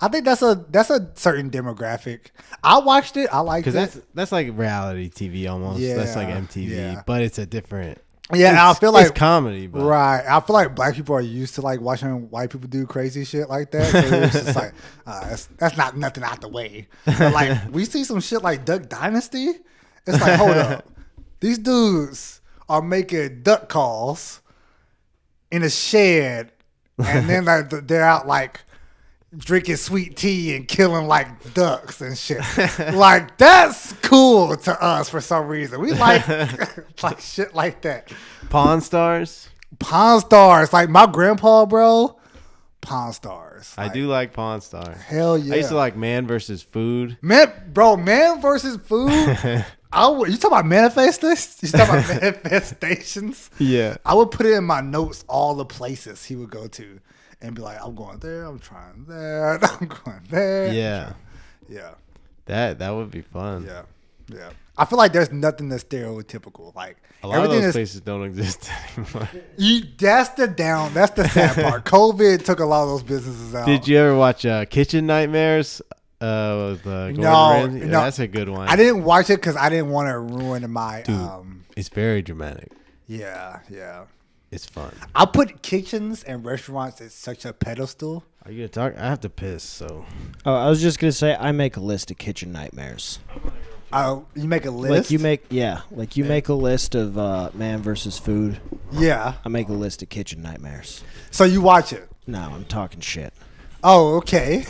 Speaker 2: I think that's a certain demographic. I watched it. I liked it.
Speaker 1: Because that's like reality TV almost. Yeah, that's like MTV, but it's a different.
Speaker 2: Yeah, I feel like
Speaker 1: it's comedy, but.
Speaker 2: Right? I feel like black people are used to like watching white people do crazy shit like that. So it's just like that's not nothing out the way. But like we see some shit like Duck Dynasty. It's like hold up, these dudes are making duck calls in a shed, and then they're out like drinking sweet tea and killing like ducks and shit. Like that's cool to us for some reason. We like like shit like that.
Speaker 1: Pawn Stars.
Speaker 2: Like my grandpa, bro. Pawn Stars.
Speaker 1: I do like Pawn Stars.
Speaker 2: Hell yeah.
Speaker 1: I used to like Man vs. Food.
Speaker 2: Man versus Food. You talking about manifestations? You talking about manifestations?
Speaker 1: Yeah.
Speaker 2: I would put it in my notes all the places he would go to. And be like, I'm going there, I'm trying that, I'm going there.
Speaker 1: Yeah.
Speaker 2: Yeah.
Speaker 1: That would be fun.
Speaker 2: Yeah. Yeah. I feel like there's nothing that's stereotypical. Like
Speaker 1: a lot of those places don't exist anymore.
Speaker 2: That's the sad part. COVID took a lot of those businesses out.
Speaker 1: Did you ever watch Kitchen Nightmares? With Gordon Ramsay? No, that's a good one.
Speaker 2: I didn't watch it because I didn't want to ruin my.
Speaker 1: Dude, it's very dramatic.
Speaker 2: Yeah.
Speaker 1: It's fun.
Speaker 2: I put kitchens and restaurants at such a pedestal.
Speaker 1: Are you gonna talk? I have to piss. So.
Speaker 3: Oh, I was just gonna say I make a list of kitchen nightmares.
Speaker 2: Oh, you make a list?
Speaker 3: Like you make a list of Man versus Food.
Speaker 2: Yeah.
Speaker 3: I make a list of kitchen nightmares.
Speaker 2: So you watch it?
Speaker 3: No, I'm talking shit.
Speaker 2: Oh, okay.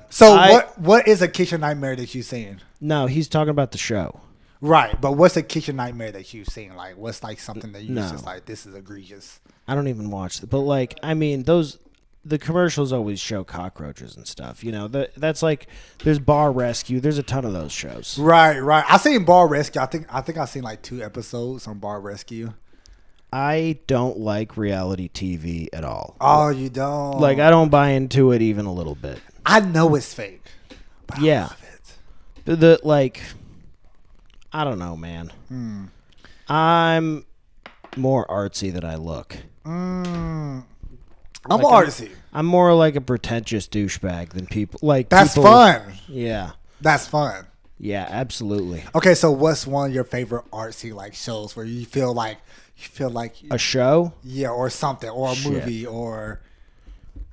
Speaker 2: So what is a kitchen nightmare that you've seen?
Speaker 3: No, he's talking about the show.
Speaker 2: Right, but what's a kitchen nightmare that you've seen? Like, what's like something that you just like, this is egregious?
Speaker 3: I don't even watch it, but like, I mean, the commercials always show cockroaches and stuff. You know, that's like, there's Bar Rescue. There's a ton of those shows.
Speaker 2: Right. I seen Bar Rescue. I think I've seen like 2 episodes on Bar Rescue.
Speaker 3: I don't like reality TV at all.
Speaker 2: Oh, you don't?
Speaker 3: Like, I don't buy into it even a little bit.
Speaker 2: I know it's fake, but I love it.
Speaker 3: I don't know, man. I'm more artsy than I look.
Speaker 2: I'm artsy.
Speaker 3: I'm more like a pretentious douchebag than people. Like
Speaker 2: that's fun.
Speaker 3: Yeah,
Speaker 2: that's fun.
Speaker 3: Yeah, absolutely.
Speaker 2: Okay, so what's one of your favorite artsy like shows where you feel like
Speaker 3: a show?
Speaker 2: Yeah, or something, or a movie, or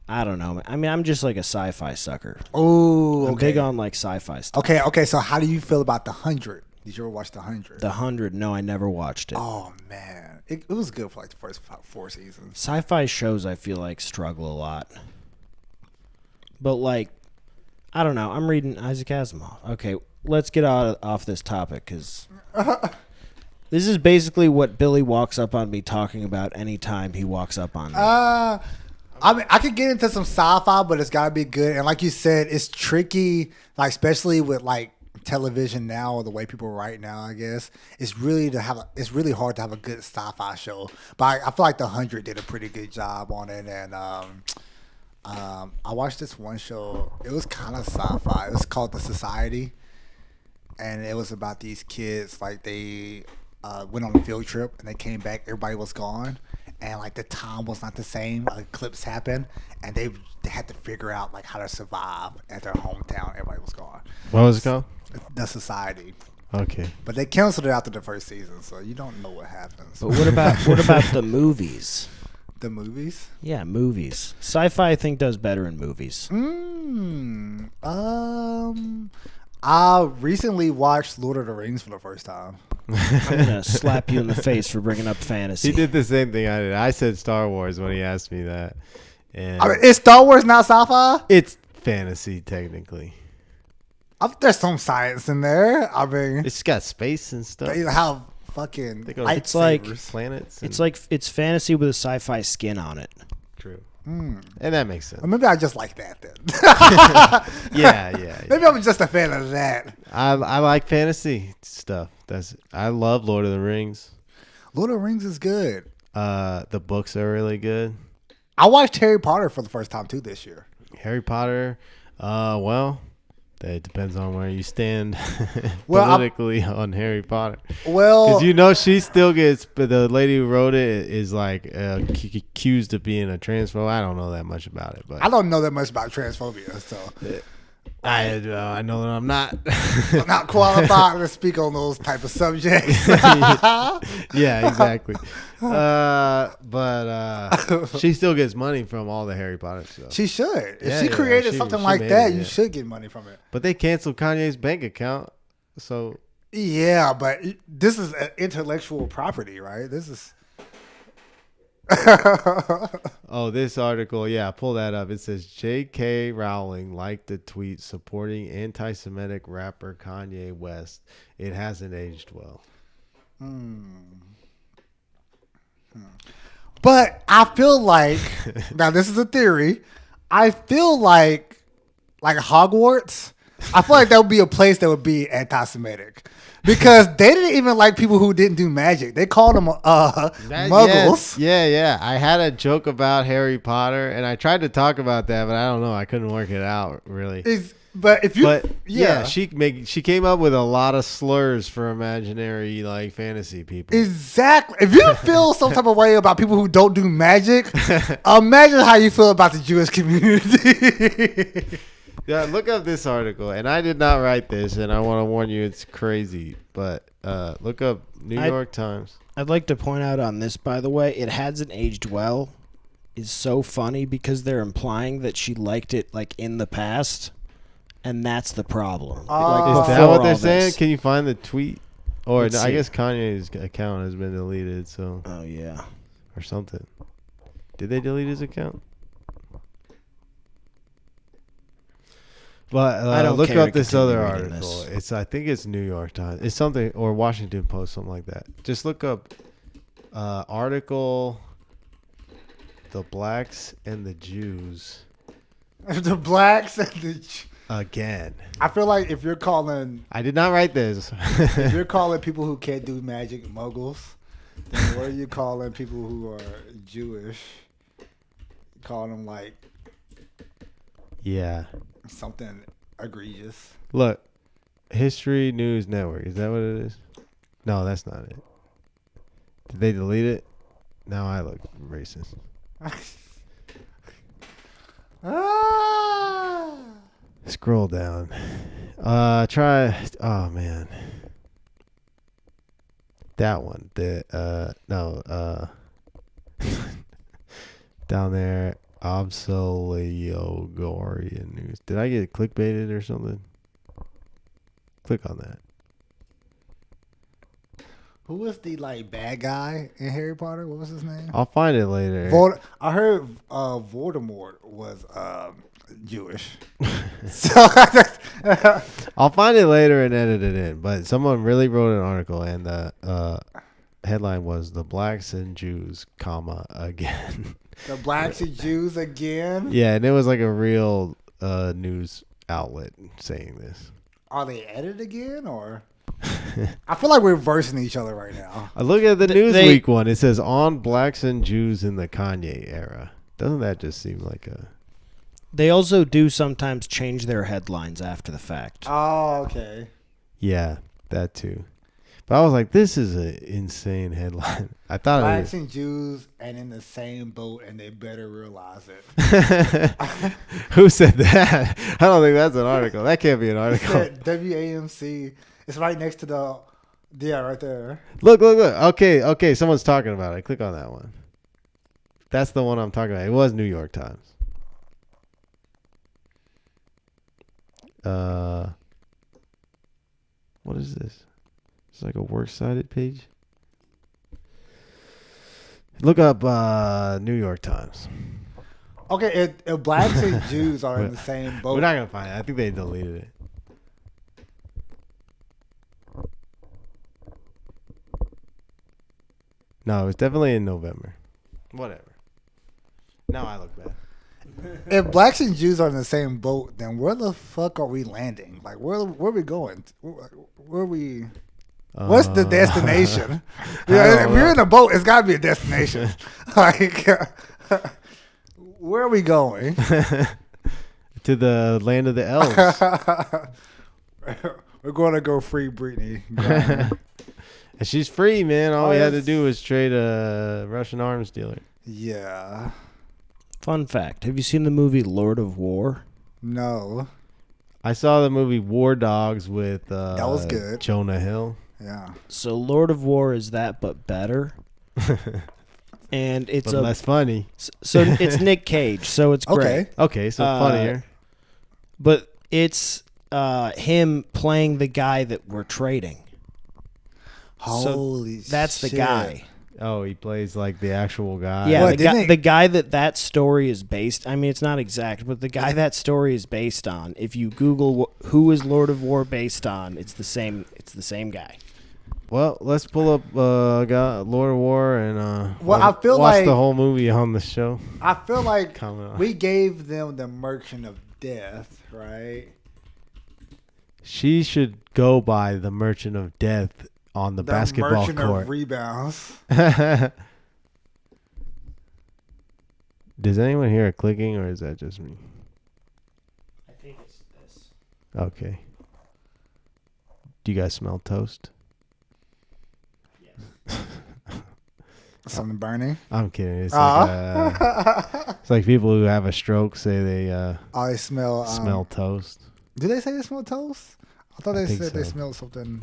Speaker 3: I don't know. I mean, I'm just like a sci-fi sucker.
Speaker 2: Oh,
Speaker 3: I'm big on like sci-fi stuff.
Speaker 2: Okay. So how do you feel about The 100? Did you ever watch The 100?
Speaker 3: The 100? No, I never watched it.
Speaker 2: Oh man, it was good for like the first 4 seasons.
Speaker 3: Sci-fi shows I feel like struggle a lot, but like I don't know. I'm reading Isaac Asimov. Okay, let's get off this topic because this is basically what Billy walks up on me talking about anytime he walks up on me.
Speaker 2: I mean, I could get into some sci-fi, but it's gotta be good. And like you said, it's tricky, like especially with like television now or the way people write now. I guess it's really hard to have a good sci-fi show. But I feel like The 100 did a pretty good job on it. And I watched this one show. It was kind of sci-fi. It was called The Society, and it was about these kids. Like they went on a field trip and they came back. Everybody was gone. And like the time was not the same. Eclipse happened, and they had to figure out like how to survive at their hometown. Everybody was gone.
Speaker 1: What was it called?
Speaker 2: The Society.
Speaker 1: Okay.
Speaker 2: But they canceled it after the first season, so you don't know what happens.
Speaker 3: But what about the movies?
Speaker 2: The movies?
Speaker 3: Yeah, movies. Sci-fi, I think, does better in movies.
Speaker 2: I recently watched Lord of the Rings for the first time.
Speaker 3: I'm gonna slap you in the face for bringing up fantasy.
Speaker 1: He did the same thing I did. I said Star Wars when he asked me that. And
Speaker 2: I mean, is Star Wars not sci-fi?
Speaker 1: It's fantasy technically.
Speaker 2: There's some science in there. I mean,
Speaker 1: it's got space and stuff.
Speaker 2: They have fucking
Speaker 3: it's like
Speaker 1: planets.
Speaker 3: It's fantasy with a sci-fi skin on it.
Speaker 1: True. And that makes sense.
Speaker 2: Or maybe I just like that then.
Speaker 1: Yeah.
Speaker 2: Maybe I'm just a fan of that.
Speaker 1: I like fantasy stuff. I love Lord of the Rings.
Speaker 2: Lord of the Rings is good.
Speaker 1: The books are really good.
Speaker 2: I watched Harry Potter for the first time too this year.
Speaker 1: Harry Potter, well, that depends on where you stand politically on Harry Potter.
Speaker 2: Well,
Speaker 1: because she still gets, but the lady who wrote it is like accused of being a transphobe. I don't know that much about it, but
Speaker 2: I don't know that much about transphobia, so
Speaker 1: I know that I'm not.
Speaker 2: I'm not qualified to speak on those type of subjects.
Speaker 1: Yeah, exactly. But she still gets money from all the Harry Potter stuff.
Speaker 2: She should. If she created something like that, you should get money from it.
Speaker 1: But they canceled Kanye's bank account, so.
Speaker 2: Yeah, but this is intellectual property, right? This is.
Speaker 1: Oh, this article, yeah, pull that up. It says J.K. Rowling liked a tweet supporting anti-Semitic rapper Kanye West. It hasn't aged well.
Speaker 2: But I feel like now this is a theory. I feel like Hogwarts. I feel like that would be a place that would be anti-Semitic. Because they didn't even like people who didn't do magic. They called them muggles.
Speaker 1: Yeah. I had a joke about Harry Potter, and I tried to talk about that, but I don't know. I couldn't work it out, really. She came up with a lot of slurs for imaginary, like, fantasy people.
Speaker 2: Exactly. If you feel some type of way about people who don't do magic, imagine how you feel about the Jewish community.
Speaker 1: Yeah, look up this article, and I did not write this, and I want to warn you, it's crazy. But look up New York Times.
Speaker 3: I'd like to point out on this, by the way, it hasn't aged well. Is so funny because they're implying that she liked it like in the past, and that's the problem.
Speaker 1: Is that what they're saying? Can you find the tweet? Or I guess Kanye's account has been deleted. So.
Speaker 3: Oh yeah.
Speaker 1: Or something. Did they delete his account? But
Speaker 3: I don't
Speaker 1: look
Speaker 3: care
Speaker 1: up this other article.
Speaker 3: This.
Speaker 1: I think it's New York Times. It's something, or Washington Post, something like that. Just look up article, the blacks and the Jews.
Speaker 2: The blacks and the Jews.
Speaker 1: Again.
Speaker 2: I feel like if you're calling...
Speaker 1: I did not write this.
Speaker 2: If you're calling people who can't do magic muggles, then what are you calling people who are Jewish? Calling them like...
Speaker 1: Yeah.
Speaker 2: Something egregious.
Speaker 1: Look, History News Network. Is that what it is? No, that's not it. Did they delete it? Now I look racist. Scroll down. Try. Oh man. That one. Down there. Obsologorian News. Did I get clickbaited or something? Click on that.
Speaker 2: Who was the bad guy in Harry Potter? What was his name?
Speaker 1: I'll find it later.
Speaker 2: I heard Voldemort was Jewish. So
Speaker 1: I'll find it later and edit it in. But someone really wrote an article, and the headline was "The Blacks and Jews, again."
Speaker 2: The blacks and Jews again?
Speaker 1: Yeah, and it was like a real news outlet saying this.
Speaker 2: Are they edited again, or? I feel like we're versing each other right now.
Speaker 1: I look at the Newsweek one. It says, on blacks and Jews in the Kanye era. Doesn't that just seem like a...
Speaker 3: They also do sometimes change their headlines after the fact.
Speaker 2: Oh, okay.
Speaker 1: Yeah, that too. But I was like, this is an insane headline. I thought
Speaker 2: blacks and Jews and in the same boat, and they better realize it.
Speaker 1: Who said that? I don't think that's an article. That can't be an article.
Speaker 2: WAMC. It's right next to the... Yeah, right there.
Speaker 1: Look. Okay, someone's talking about it. Click on that one. That's the one I'm talking about. It was New York Times. What is this? It's like a works cited page. Look up New York Times.
Speaker 2: Okay, if blacks and Jews are in the same boat.
Speaker 1: We're not gonna find it. I think they deleted it. No, it's definitely in November. Whatever. Now I look bad.
Speaker 2: If blacks and Jews are in the same boat, then where the fuck are we landing? Like, where are we going? Where are we? What's the destination? If you're in a boat, it's got to be a destination. Like, where are we going?
Speaker 1: To the land of the elves.
Speaker 2: We're going to go free Britney.
Speaker 1: And she's free, man. All we had to do was trade a Russian arms dealer.
Speaker 2: Yeah.
Speaker 3: Fun fact. Have you seen the movie Lord of War?
Speaker 2: No.
Speaker 1: I saw the movie War Dogs with
Speaker 2: that was good.
Speaker 1: Jonah Hill.
Speaker 2: Yeah.
Speaker 3: So Lord of War is that, but better. And it's
Speaker 1: less funny.
Speaker 3: So it's Nick Cage, so it's great.
Speaker 1: Okay, so funnier.
Speaker 3: But it's him playing the guy that we're trading.
Speaker 2: Holy shit.
Speaker 3: That's the guy.
Speaker 1: Oh, he plays like the actual guy.
Speaker 3: Yeah, the guy that story is based. I mean, it's not exact, but the guy that story is based on. If you Google who is Lord of War based on, it's the same. It's the same guy.
Speaker 1: Well, let's pull up Lord of War and
Speaker 2: I feel
Speaker 1: watch
Speaker 2: like
Speaker 1: the whole movie on the show.
Speaker 2: I feel like we gave them the Merchant of Death, right?
Speaker 1: She should go by the Merchant of Death on the basketball
Speaker 2: Merchant
Speaker 1: court.
Speaker 2: Of Rebounds.
Speaker 1: Does anyone hear a clicking, or is that just me?
Speaker 3: I think it's this.
Speaker 1: Okay. Do you guys smell toast?
Speaker 3: Yes.
Speaker 2: Something burning?
Speaker 1: I'm kidding. It's like people who have a stroke say they
Speaker 2: they smell
Speaker 1: toast.
Speaker 2: Do they say they smell toast? I thought they said they smelled something.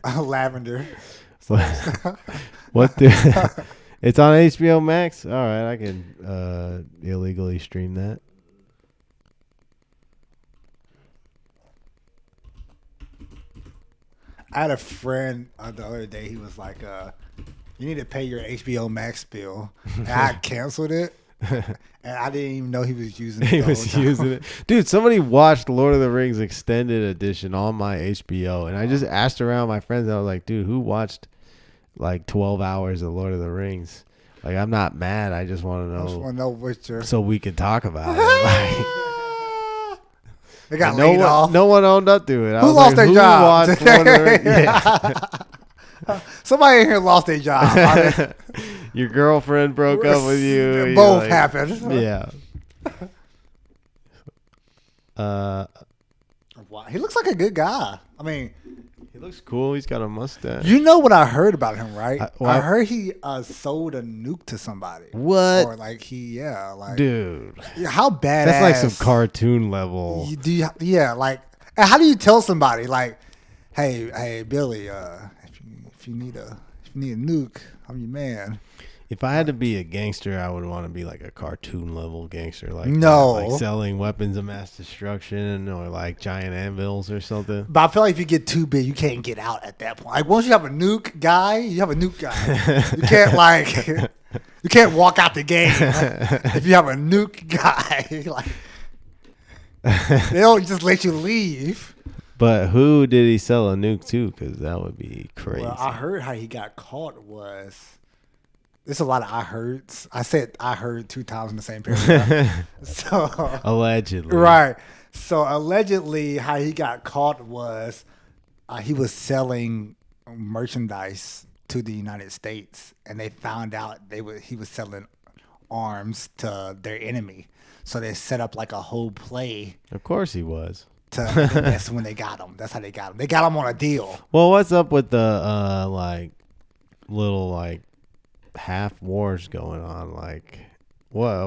Speaker 2: Lavender.
Speaker 1: What? It's on HBO Max. All right, I can illegally stream that.
Speaker 2: I had a friend the other day. He was like, "You need to pay your HBO Max bill." And I canceled it, and I didn't even know he was using it.
Speaker 1: He was using it, dude. Somebody watched Lord of the Rings extended edition on my HBO, and I just asked around my friends. I was like, "Dude, who watched like 12 hours of Lord of the Rings?" Like, I'm not mad. I just want to know.
Speaker 2: Which
Speaker 1: so we can talk about it. Like,
Speaker 2: they got laid off.
Speaker 1: No one owned up to it.
Speaker 2: Who lost their job? Lord of the Rings? Somebody in here lost their job.
Speaker 1: Your girlfriend broke up with you.
Speaker 2: Both happened.
Speaker 1: Yeah.
Speaker 2: Wow. He looks like a good guy. I mean,
Speaker 1: he looks cool. He's got a mustache.
Speaker 2: You know what I heard about him, right? I heard he sold a nuke to somebody.
Speaker 1: What?
Speaker 2: Or like
Speaker 1: dude.
Speaker 2: How badass?
Speaker 1: That's like some cartoon level.
Speaker 2: How do you tell somebody like, hey, Billy, if you need a nuke, I'm your man.
Speaker 1: If I had to be a gangster, I would want to be like a cartoon level gangster, like selling weapons of mass destruction or like giant anvils or something.
Speaker 2: But I feel like if you get too big, you can't get out at that point. Like once you have a nuke guy, you have a nuke guy. You can't you can't walk out the game if you have a nuke guy. They don't just let you leave.
Speaker 1: But who did he sell a nuke to? Because that would be crazy.
Speaker 2: Well, I heard how he got caught was. There's a lot of I heards. I said I heard 2 times in the same paragraph. So
Speaker 1: allegedly.
Speaker 2: Right. So allegedly how he got caught was he was selling merchandise to the United States, and they found out he was selling arms to their enemy. So they set up like a whole play.
Speaker 1: Of course he was.
Speaker 2: That's when they got him. That's how they got him. They got him on a deal.
Speaker 1: Well, what's up with the little half wars going on? Like, what?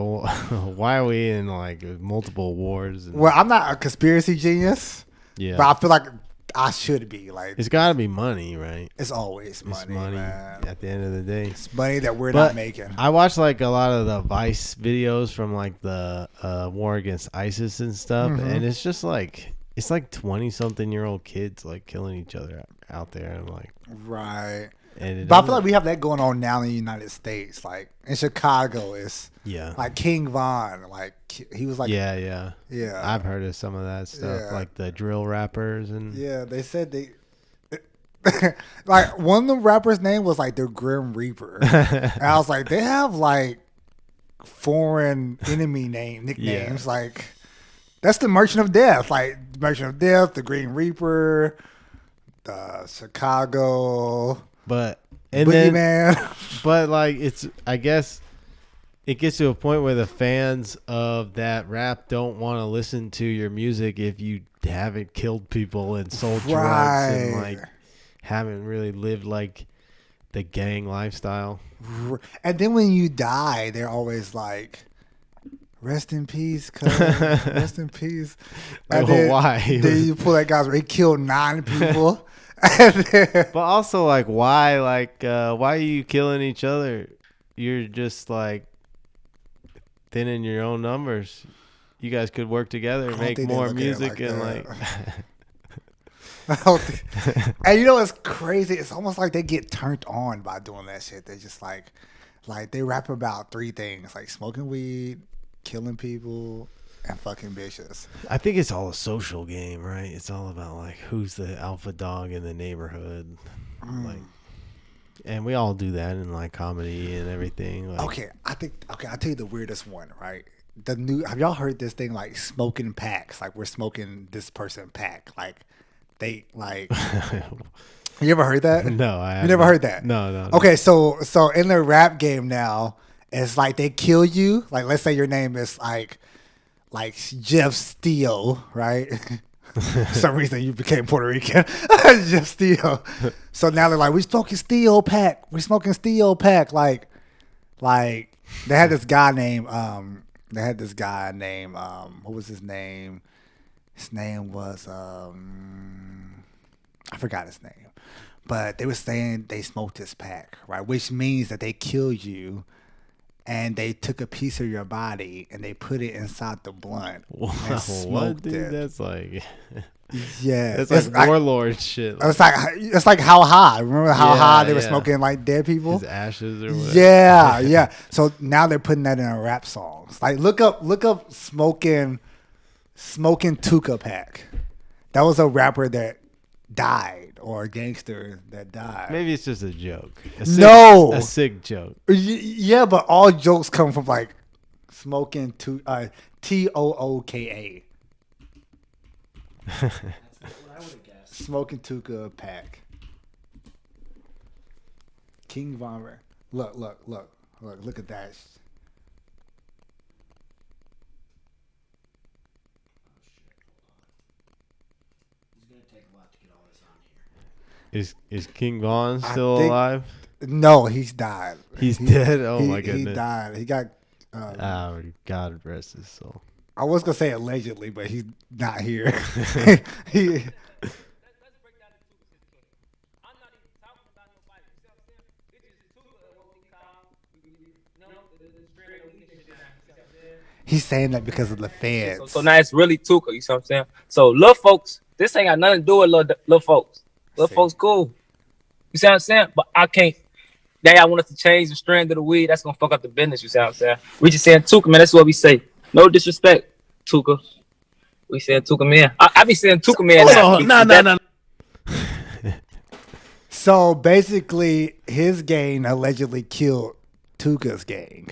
Speaker 1: Why are we in like multiple wars?
Speaker 2: Well, I'm not a conspiracy genius.
Speaker 1: Yeah.
Speaker 2: But I feel like I should be like.
Speaker 1: It's got to be money, right?
Speaker 2: It's always money, man.
Speaker 1: At the end of the day.
Speaker 2: It's money that we're not making.
Speaker 1: I watched like a lot of the Vice videos from like the war against ISIS and stuff, and it's just like 20-something-year-old kids like killing each other out there, and like
Speaker 2: right. But I feel like we have that going on now in the United States. Like in Chicago, it's like King Von. Like he was like
Speaker 1: yeah. I've heard of some of that stuff, like the drill rappers and
Speaker 2: they said they like one of the rappers' name was like the Grim Reaper, and I was like, they have like foreign enemy nicknames. Like that's the Merchant of Death, like Merchant of Death, the Green Reaper, the Chicago.
Speaker 1: But like I guess it gets to a point where the fans of that rap don't want to listen to your music if you haven't killed people and sold drugs and like haven't really lived like the gang lifestyle.
Speaker 2: And then when you die, they're always like, "Rest in peace, cuz. Rest in peace." And
Speaker 1: why?
Speaker 2: Then you pull that guy's where he killed 9 people.
Speaker 1: But also, like, why? Like, why are you killing each other? You're just like thinning your own numbers. You guys could work together, make more music, and like.
Speaker 2: And you know what's crazy? It's almost like they get turned on by doing that shit. They just like they rap about 3 things: like smoking weed, killing people, and fucking bitches.
Speaker 1: I think it's all a social game, right? It's all about like who's the alpha dog in the neighborhood, like, and we all do that in like comedy and everything. Like,
Speaker 2: I'll tell you the weirdest one, right? Have y'all heard this thing like smoking packs? Like we're smoking this person pack, like they like. You ever heard that?
Speaker 1: No, I haven't.
Speaker 2: You never heard that?
Speaker 1: No.
Speaker 2: Okay, so in the rap game now, it's like they kill you. Like let's say your name is like Jeff Steele, right? For some reason you became Puerto Rican. Jeff Steele. So now they're like, we're smoking Steele pack. We're smoking Steele pack. Like they had this guy named what was his name? His name was I forgot his name. But they were saying they smoked his pack, right? Which means that they killed you and they took a piece of your body and they put it inside the blunt and smoked it.
Speaker 1: That's like,
Speaker 2: yeah,
Speaker 1: that's like warlord shit.
Speaker 2: It's like How High. Remember How High they were smoking like dead people,
Speaker 1: his ashes or whatever.
Speaker 2: Yeah. So now they're putting that in a rap songs. Like look up smoking Tuka pack. That was a rapper that died or a gangster that died.
Speaker 1: Maybe it's just a joke. A sick joke.
Speaker 2: Yeah, but all jokes come from like smoking Tooka.
Speaker 3: That's what I would have guessed.
Speaker 2: Smoking Tuka pack. King Von. Look at that.
Speaker 1: Is King Von still alive?
Speaker 2: No, he's died.
Speaker 1: He's dead? Oh, my goodness.
Speaker 2: He died. He got...
Speaker 1: God rest his soul.
Speaker 2: I was going to say allegedly, but he's not here. he... He's saying that because of the fans.
Speaker 4: So now it's really Tuka, you see what I'm saying? So little folks, this ain't got nothing to do with little folks. Little folks cool. You see what I'm saying? But I can't. They want us to change the strand of the weed. That's gonna fuck up the business. You see what I'm saying? We just saying Tuka, man. That's what we say. No disrespect, Tuka. We saying Tuka, man. I be saying Tuka, man.
Speaker 2: No. So basically, his gang allegedly killed Tuka's gang.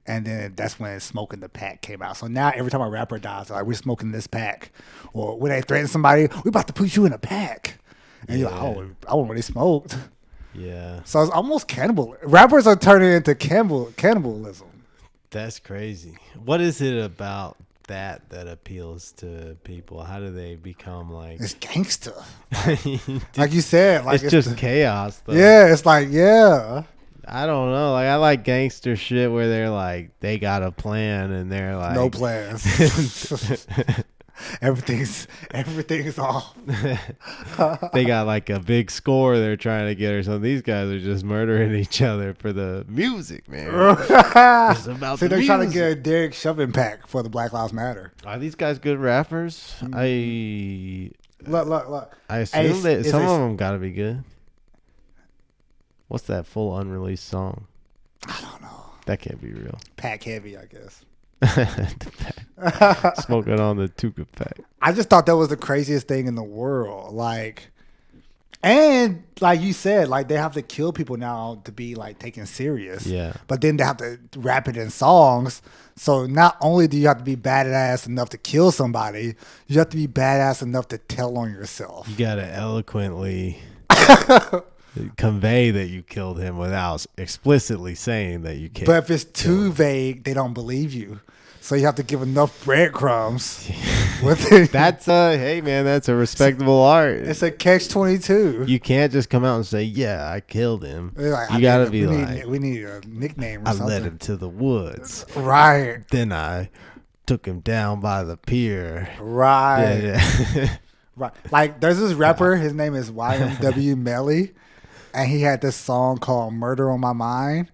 Speaker 2: And then that's when Smoking the Pack came out. So now every time a rapper dies, they're like, we're smoking this pack. Or when they threaten somebody, we're about to put you in a pack. And you're like, oh, I wasn't really smoked.
Speaker 1: Yeah.
Speaker 2: So it's almost cannibal. Rappers are turning into cannibalism.
Speaker 1: That's crazy. What is it about that appeals to people? How do they become like...
Speaker 2: It's gangster. Like you said. Like
Speaker 1: it's just chaos, though.
Speaker 2: Yeah, it's like, yeah.
Speaker 1: I don't know. Like I like gangster shit where they're like they got a plan and they're like
Speaker 2: no plans. Everything's off.
Speaker 1: They got like a big score they're trying to get or something. These guys are just murdering each other for the music, man.
Speaker 2: It's about so they're trying to get a Derek Chauvin pack for the Black Lives Matter.
Speaker 1: Are these guys good rappers?
Speaker 2: Look.
Speaker 1: I assume that some of them got to be good. What's that full unreleased song?
Speaker 2: I don't know.
Speaker 1: That can't be real.
Speaker 2: Pack heavy, I guess.
Speaker 1: Smoking on the Tuka pack.
Speaker 2: I just thought that was the craziest thing in the world. Like, and like you said, like they have to kill people now to be like taken serious.
Speaker 1: Yeah.
Speaker 2: But then they have to rap it in songs. So not only do you have to be badass enough to kill somebody, you have to be badass enough to tell on yourself.
Speaker 1: You gotta eloquently convey that you killed him without explicitly saying that you killed him.
Speaker 2: But if it's too vague, they don't believe you. So you have to give enough breadcrumbs.
Speaker 1: That's hey man, that's a respectable art.
Speaker 2: It's a catch-22.
Speaker 1: You can't just come out and say, "Yeah, I killed him."
Speaker 2: Like,
Speaker 1: you gotta be like,
Speaker 2: "We need a nickname or something."
Speaker 1: I led him to the woods.
Speaker 2: Right.
Speaker 1: Then I took him down by the pier.
Speaker 2: Right.
Speaker 1: Yeah.
Speaker 2: Right. Like there's this rapper. His name is YMW Melly, and he had this song called "Murder on My Mind,"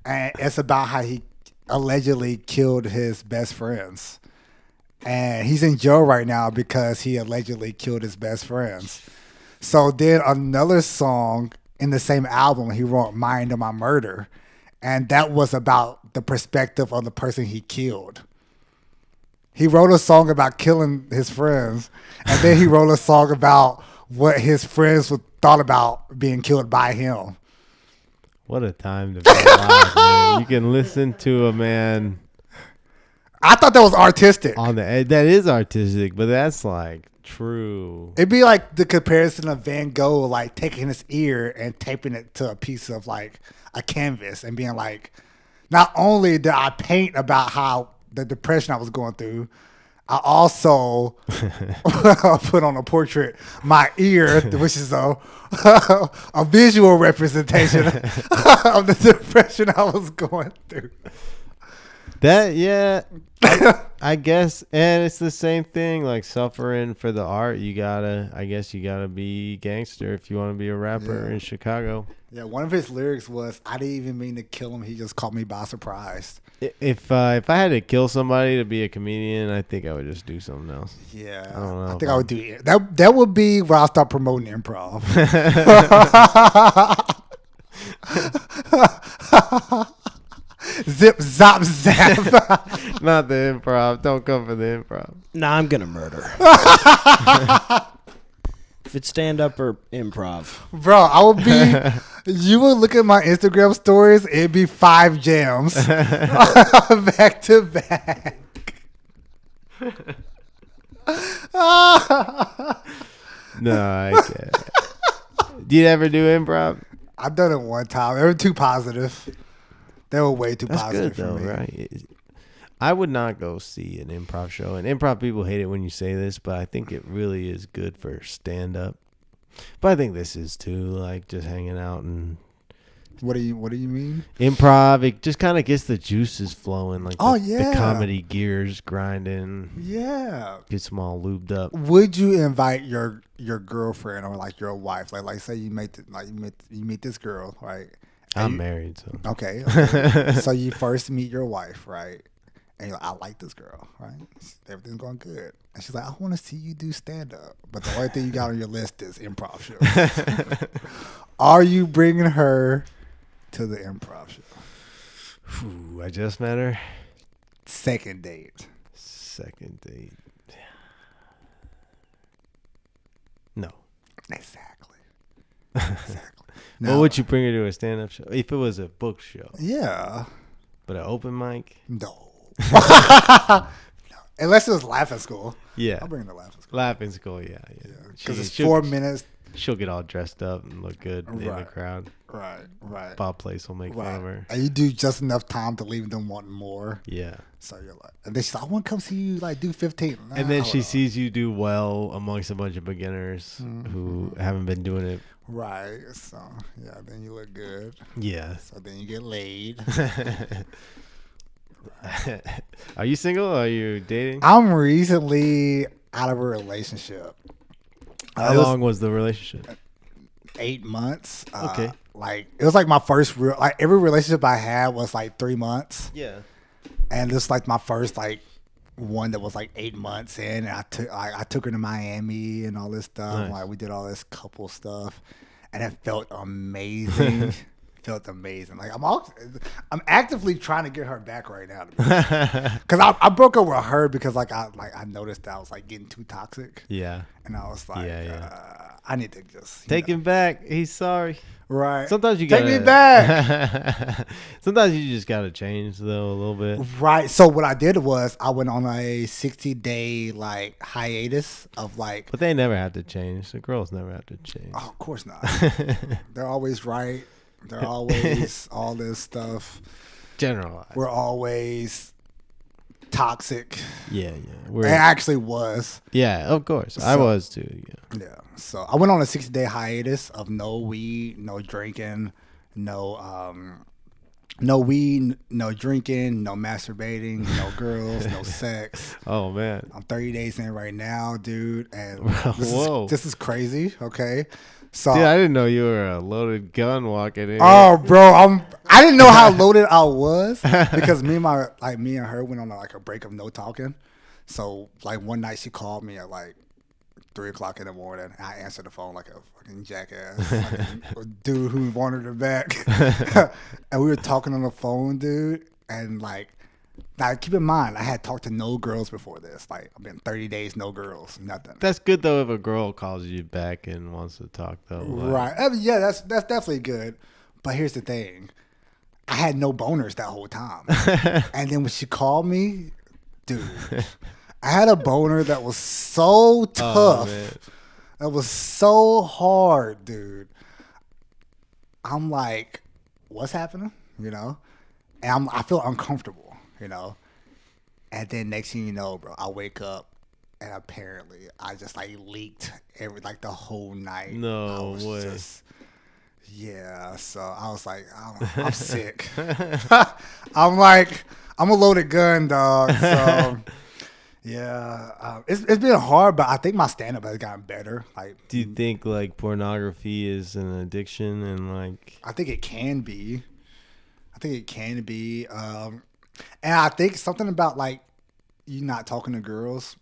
Speaker 2: and it's about how he allegedly killed his best friends. And he's in jail right now because he allegedly killed his best friends. So then another song in the same album, he wrote Mind on My Murder. And that was about the perspective of the person he killed. He wrote a song about killing his friends. And then he wrote a song about what his friends thought about being killed by him.
Speaker 1: What a time to be alive, man. You can listen to a man.
Speaker 2: I thought that was artistic.
Speaker 1: That is artistic, but that's like true.
Speaker 2: It'd be like the comparison of Van Gogh, like taking his ear and taping it to a piece of like a canvas and being like, not only did I paint about how the depression I was going through, I also put on a portrait my ear, which is a visual representation of the depression I was going through.
Speaker 1: That, yeah, I guess, and it's the same thing, like suffering for the art. I guess you gotta be gangster if you want to be a rapper in Chicago.
Speaker 2: Yeah, one of his lyrics was, "I didn't even mean to kill him. He just caught me by surprise."
Speaker 1: If I had to kill somebody to be a comedian, I think I would just do something else.
Speaker 2: Yeah,
Speaker 1: I don't know.
Speaker 2: I think I would do it. That would be where I'll start promoting improv. Zip, zop, zap.
Speaker 1: Not the improv. Don't come for the improv.
Speaker 3: Nah, I'm gonna murder. If it's stand up or improv,
Speaker 2: bro, I would be. You would look at my Instagram stories. It'd be 5 jams back to back.
Speaker 1: No, I can't. Do you ever do improv?
Speaker 2: I've done it one time. They were too positive. They were way too
Speaker 1: That's
Speaker 2: positive
Speaker 1: good,
Speaker 2: for
Speaker 1: though,
Speaker 2: me.
Speaker 1: right? I would not go see an improv show. And improv people hate it when you say this, but I think it really is good for stand-up. But I think this is too, like just hanging out and.
Speaker 2: What do you mean?
Speaker 1: Improv, it just kind of gets the juices flowing, like
Speaker 2: the
Speaker 1: comedy gears grinding.
Speaker 2: Yeah,
Speaker 1: gets them all lubed up.
Speaker 2: Would you invite your girlfriend or like your wife, like say you meet this girl, right?
Speaker 1: I'm married, so
Speaker 2: okay. So you first meet your wife, right? And you're like, I like this girl, right? Everything's going good. And she's like, I want to see you do stand-up. But the only thing you got on your list is improv shows. Are you bringing her to the improv show?
Speaker 1: Ooh, I just met her.
Speaker 2: Second date.
Speaker 1: No.
Speaker 2: Exactly.
Speaker 1: Now, what would you bring her to a stand-up show? If it was a book show.
Speaker 2: Yeah.
Speaker 1: But an open mic?
Speaker 2: No. No. Unless it was Laughing School.
Speaker 1: Yeah.
Speaker 2: I'll bring her to Laughing School.
Speaker 1: Laughing School, yeah.
Speaker 2: Because it's 4 minutes.
Speaker 1: She'll get all dressed up and look good in the crowd.
Speaker 2: Right.
Speaker 1: Bob Place will make fun of her.
Speaker 2: And you do just enough time to leave them wanting more.
Speaker 1: Yeah.
Speaker 2: So you're like, and then she's like, I want to come see you like do 15.
Speaker 1: And then she sees you do well amongst a bunch of beginners who haven't been doing it.
Speaker 2: Right. So, yeah, then you look good.
Speaker 1: Yeah.
Speaker 2: So then you get laid.
Speaker 1: Are you single or are you dating?
Speaker 2: I'm recently out of a relationship.
Speaker 1: How long was the relationship?
Speaker 2: 8 months.
Speaker 1: Okay.
Speaker 2: Like it was like my first real. Like every relationship I had was like 3 months.
Speaker 1: Yeah.
Speaker 2: And this like my first like one that was like 8 months in, and I took her to Miami and all this stuff.
Speaker 1: Nice.
Speaker 2: Like we did all this couple stuff, and it felt amazing. Felt amazing. Like I'm actively trying to get her back right now, because I broke up with her because I noticed that I was like getting too toxic.
Speaker 1: Yeah.
Speaker 2: And I was like, I need to just
Speaker 1: take him back. He's sorry.
Speaker 2: Right.
Speaker 1: Sometimes you
Speaker 2: take me back.
Speaker 1: Sometimes you just gotta change though a little bit.
Speaker 2: Right. So what I did was I went on a 60-day like hiatus of like.
Speaker 1: But they never have to change. The girls never have to change.
Speaker 2: Oh, of course not. They're always right. They're always all this stuff.
Speaker 1: Generalized.
Speaker 2: We're always toxic.
Speaker 1: Yeah.
Speaker 2: It actually was.
Speaker 1: Yeah, of course. I was too.
Speaker 2: Yeah. So I went on a 60-day hiatus of no weed, no drinking, no weed, no drinking, no masturbating, no girls, no sex.
Speaker 1: Oh man.
Speaker 2: I'm 30 days in right now, dude, and
Speaker 1: Whoa.
Speaker 2: This is crazy. Okay. So,
Speaker 1: dude, I didn't know you were a loaded gun walking in.
Speaker 2: Oh, bro, I didn't know how loaded I was because me and her went on like a break of no talking. So like one night she called me at like 3:00 in the morning. I answered the phone like a fucking jackass, like a dude who wanted her back. And we were talking on the phone, dude. And like, now keep in mind, I had talked to no girls before this. Like, I've been 30 days, no girls, nothing.
Speaker 1: That's good though if a girl calls you back and wants to talk though.
Speaker 2: Right? Yeah, that's definitely good. But here's the thing, I had no boners that whole time. And then when she called me, dude. I had a boner that was so tough. That was so hard, dude. I'm like, what's happening? You know? And I feel uncomfortable, you know? And then next thing you know, bro, I wake up and apparently I just like leaked the whole night.
Speaker 1: No way.
Speaker 2: Yeah, so I was like, I'm sick. I'm like, I'm a loaded gun, dog. So... Yeah, it's been hard, but I think my stand-up has gotten better. Like,
Speaker 1: do you think like pornography is an addiction and like?
Speaker 2: I think it can be. And I think something about like you not talking to girls,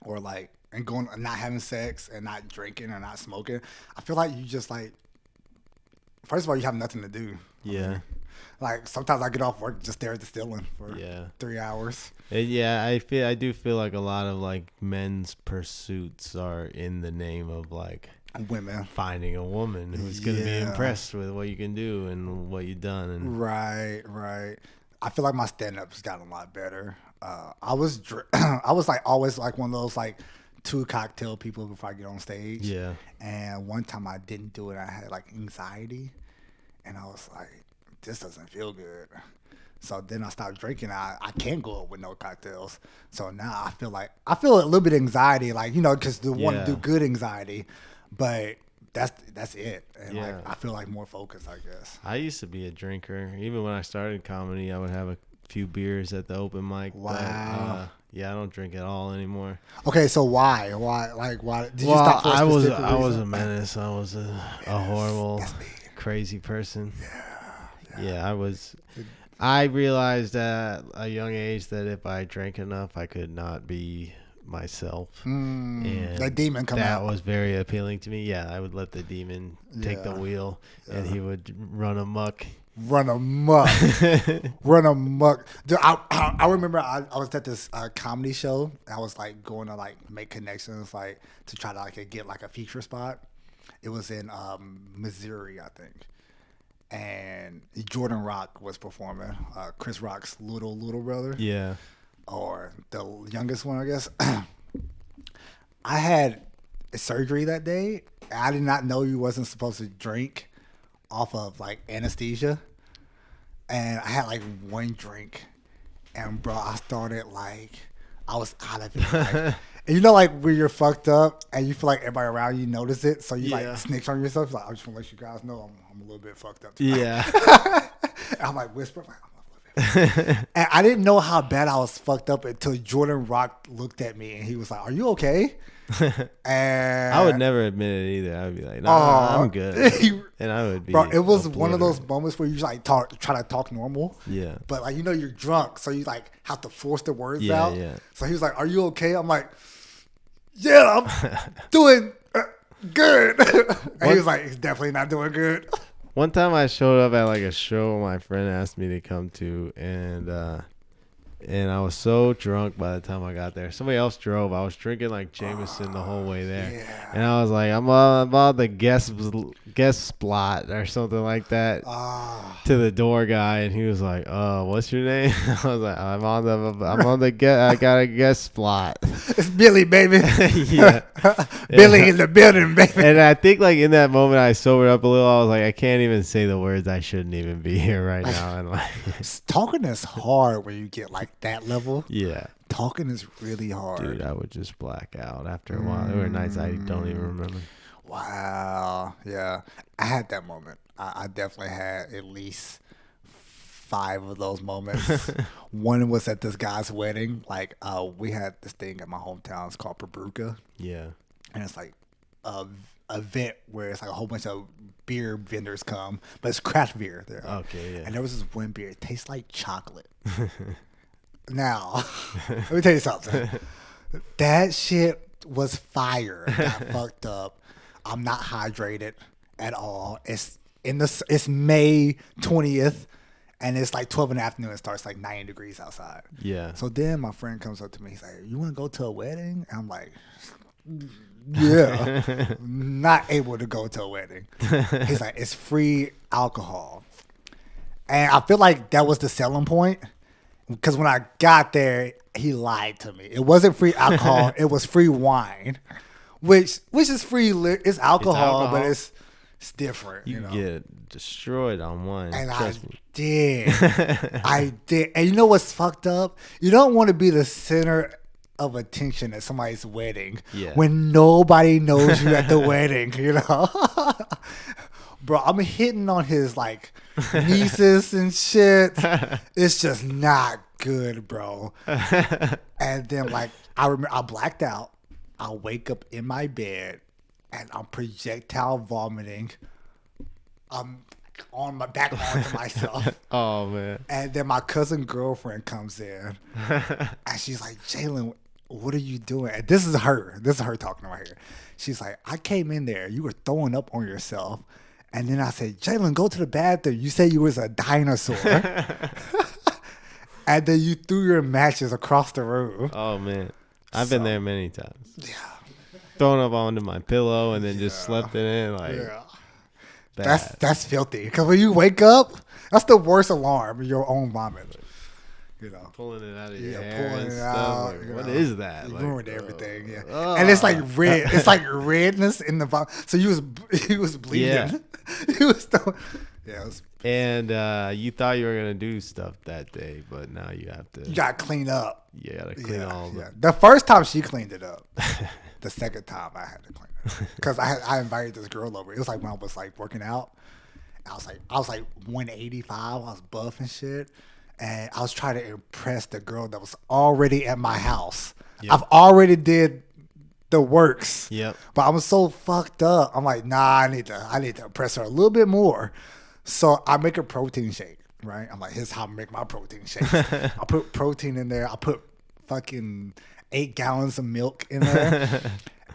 Speaker 2: or like and not having sex and not drinking or not smoking. I feel like you just like. First of all, you have nothing to do.
Speaker 1: Yeah.
Speaker 2: Like sometimes I get off work just stare at the ceiling for 3 hours.
Speaker 1: Yeah, I do feel like a lot of like men's pursuits are in the name of like
Speaker 2: women
Speaker 1: finding a woman who's going to be impressed with what you can do and what you've done. And
Speaker 2: right. I feel like my stand-up's gotten a lot better. I was like always like one of those like 2 cocktail people before I get on stage. Yeah. And one time I didn't do it. I had like anxiety, and I was like, this doesn't feel good. So then I stopped drinking. I can't go up with no cocktails. So now I feel a little bit of anxiety, like, you know, because they want to do good anxiety, but that's it. And like I feel like more focused, I guess.
Speaker 1: I used to be a drinker. Even when I started comedy, I would have a few beers at the open mic.
Speaker 2: Wow.
Speaker 1: But, I don't drink at all anymore.
Speaker 2: Okay, so why? Why did you stop for a specific reason?
Speaker 1: I was a menace. I was a horrible, crazy person. Yeah, I was. I realized at a young age that if I drank enough, I could not be myself. And
Speaker 2: that demon come out.
Speaker 1: That was very appealing to me. Yeah, I would let the demon take the wheel, and he would run amok.
Speaker 2: Run amok. Dude, I remember I was at this comedy show. And I was like going to like make connections, like to try to like get like a feature spot. It was in Missouri, I think. And Jordan Rock was performing, Chris Rock's little brother. Yeah. Or the youngest one, I guess. I had surgery that day. I did not know you wasn't supposed to drink off of like anesthesia. And I had like one drink. And bro, I started like, I was out of it. Like, and you know, like when you're fucked up and you feel like everybody around you notice it, so you like snitch on yourself. Like, I just want to let you guys know I'm a little bit fucked up tonight. Yeah. I'm like whispering, like, I'm a little And I didn't know how bad I was fucked up until Jordan Rock looked at me and he was like, "Are you okay?" And
Speaker 1: I would never admit it either. I would be like, "Nah, I'm good," and I would be.
Speaker 2: Bro, it was one of those moments where you just like try to talk normal.
Speaker 1: Yeah.
Speaker 2: But like you're drunk, so you like have to force the words out.
Speaker 1: Yeah.
Speaker 2: So he was like, "Are you okay?" I'm like, "Yeah, I'm doing good." And he was like, "He's definitely not doing good."
Speaker 1: One time I showed up at like a show my friend asked me to come to, and I was so drunk by the time I got there. Somebody else drove. I was drinking like Jameson the whole way there.
Speaker 2: Yeah.
Speaker 1: And I was like, I'm on the guest spot or something like that to the door guy. And he was like, what's your name? I was like, I'm on the guest. I got a guest spot.
Speaker 2: It's Billy, baby.
Speaker 1: Yeah.
Speaker 2: Billy in the building, baby.
Speaker 1: And I think like in that moment I sobered up a little. I was like, I can't even say the words. I shouldn't even be here right now. And like,
Speaker 2: talking is hard when you get like that level.
Speaker 1: Yeah.
Speaker 2: Talking is really hard.
Speaker 1: Dude, I would just black out after a while. There were nights I don't even remember.
Speaker 2: Wow. Yeah. I had that moment. I definitely had at least 5 of those moments. One was at this guy's wedding. Like, we had this thing in my hometown. It's called Pabruka.
Speaker 1: Yeah.
Speaker 2: And it's like a event where it's like a whole bunch of beer vendors come, but it's craft beer there.
Speaker 1: Okay, yeah.
Speaker 2: And there was this one beer. It tastes like chocolate. Now, let me tell you something. That shit was fire. Got fucked up. I'm not hydrated at all. It's May 20th, and it's like 12 in the afternoon. It starts like 90 degrees outside.
Speaker 1: Yeah.
Speaker 2: So then my friend comes up to me. He's like, "You want to go to a wedding?" And I'm like, "Yeah." Not able to go to a wedding. He's like, "It's free alcohol." And I feel like that was the selling point. Because when I got there, he lied to me. It wasn't free alcohol. It was free wine, which is free. It's alcohol, but it's different.
Speaker 1: You get destroyed on wine.
Speaker 2: And
Speaker 1: Trust me.
Speaker 2: did. I did. And you know what's fucked up? You don't want to be the center of attention at somebody's wedding when nobody knows you at the wedding, you know? Bro, I'm hitting on his like nieces and shit. It's just not good, bro. And then like I remember I blacked out. I wake up in my bed and I'm projectile vomiting. I'm on my back onto myself.
Speaker 1: Oh man.
Speaker 2: And then my cousin girlfriend comes in and she's like, "Jaylon, what are you doing?" And this is her talking right here. She's like, "I came in there. You were throwing up on yourself." And then I said, "Jaylon, go to the bathroom. You said you was a dinosaur." And then you threw your matches across the room.
Speaker 1: Oh, man. I've been there many times. Yeah. Throwing up onto my pillow and then just slept in it. Like,
Speaker 2: that's filthy. Because when you wake up, that's the worst alarm, your own vomit. You know,
Speaker 1: pulling it out of your hair
Speaker 2: pulling
Speaker 1: and
Speaker 2: it
Speaker 1: stuff.
Speaker 2: out.
Speaker 1: Like, what is that?
Speaker 2: You
Speaker 1: like,
Speaker 2: ruined everything. Yeah, and it's like red. It's like redness in the vomit. So he was bleeding.
Speaker 1: Yeah.
Speaker 2: He was throwing. Yeah. It was,
Speaker 1: and you thought you were gonna do stuff that day, but now you have to.
Speaker 2: You gotta clean up.
Speaker 1: You gotta clean all of it.
Speaker 2: The first time she cleaned it up. The second time I had to clean it because I invited this girl over. It was like when I was like working out. I was like 185. I was buff and shit. And I was trying to impress the girl that was already at my house. Yep. I've already did the works.
Speaker 1: Yep.
Speaker 2: But I'm so fucked up. I'm like, nah, I need to impress her a little bit more. So I make a protein shake, right? I'm like, here's how I make my protein shake. I put protein in there. I put fucking 8 gallons of milk in there.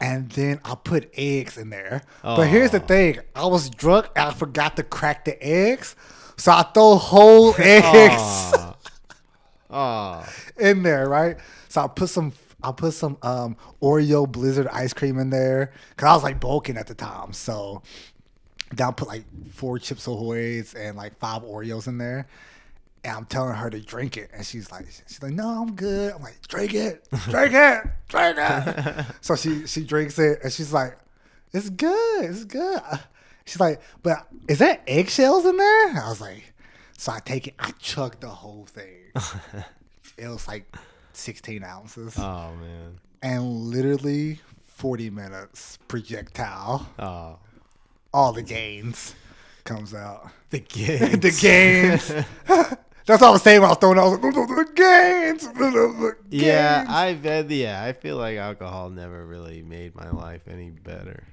Speaker 2: And then I put eggs in there. Oh. But here's the thing. I was drunk and I forgot to crack the eggs. So I throw whole eggs in there, right? So I put some Oreo Blizzard ice cream in there because I was like bulking at the time. So then I put like 4 Chips Ahoy's and like 5 Oreos in there. And I'm telling her to drink it, and she's like, "No, I'm good." I'm like, "Drink it, drink it, drink it." So she drinks it, and she's like, "It's good, it's good." She's like, "But is there eggshells in there?" I was like, so I take it, I chug the whole thing. It was like 16 ounces.
Speaker 1: Oh man!
Speaker 2: And literally 40 minutes projectile.
Speaker 1: Oh,
Speaker 2: all the gains comes out.
Speaker 1: The gains.
Speaker 2: The gains. That's what I was saying when I was throwing out gains.
Speaker 1: Yeah, I feel like alcohol never really made my life any better.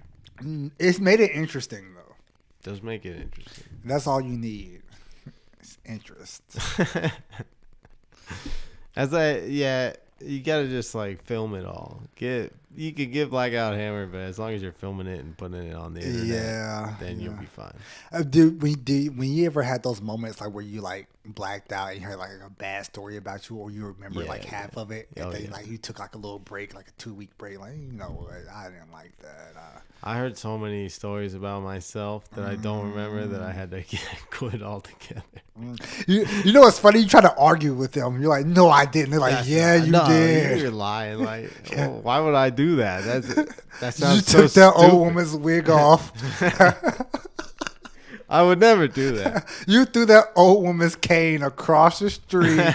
Speaker 2: It's made it interesting though.
Speaker 1: Does make it interesting.
Speaker 2: That's all you need. It's interest.
Speaker 1: You gotta just like film it all. You could get Blackout Hammer, but as long as you're filming it and putting it on the internet, then you'll be fine.
Speaker 2: When you ever had those moments like where you like blacked out and you heard like a bad story about you, or you remember like half of it, and then like you took like a little break, like a 2-week break, like you know what, I didn't like that.
Speaker 1: I heard so many stories about myself that I don't remember that I had to quit altogether.
Speaker 2: You know what's funny? You try to argue with them. You're like, no, I didn't. They're like, you did.
Speaker 1: You're lying. Like, why would I do that? That sounds
Speaker 2: you
Speaker 1: so
Speaker 2: took that
Speaker 1: stupid.
Speaker 2: old woman's wig off.
Speaker 1: I would never do that.
Speaker 2: You threw that old woman's cane across the street.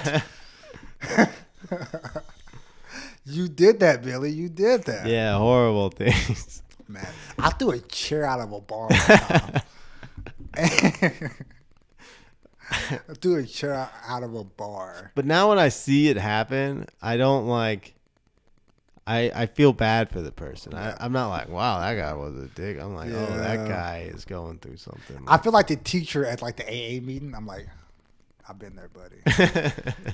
Speaker 2: You did that, Billy. You did that.
Speaker 1: Yeah, horrible things.
Speaker 2: Man, I threw a chair out of a bar one time. I threw a chair out of a bar.
Speaker 1: But now when I see it happen, I don't like. I feel bad for the person. I'm not like, wow, that guy was a dick. I'm like, oh, that guy is going through something.
Speaker 2: I feel like the teacher at like the AA meeting. I'm like, I've been there, buddy.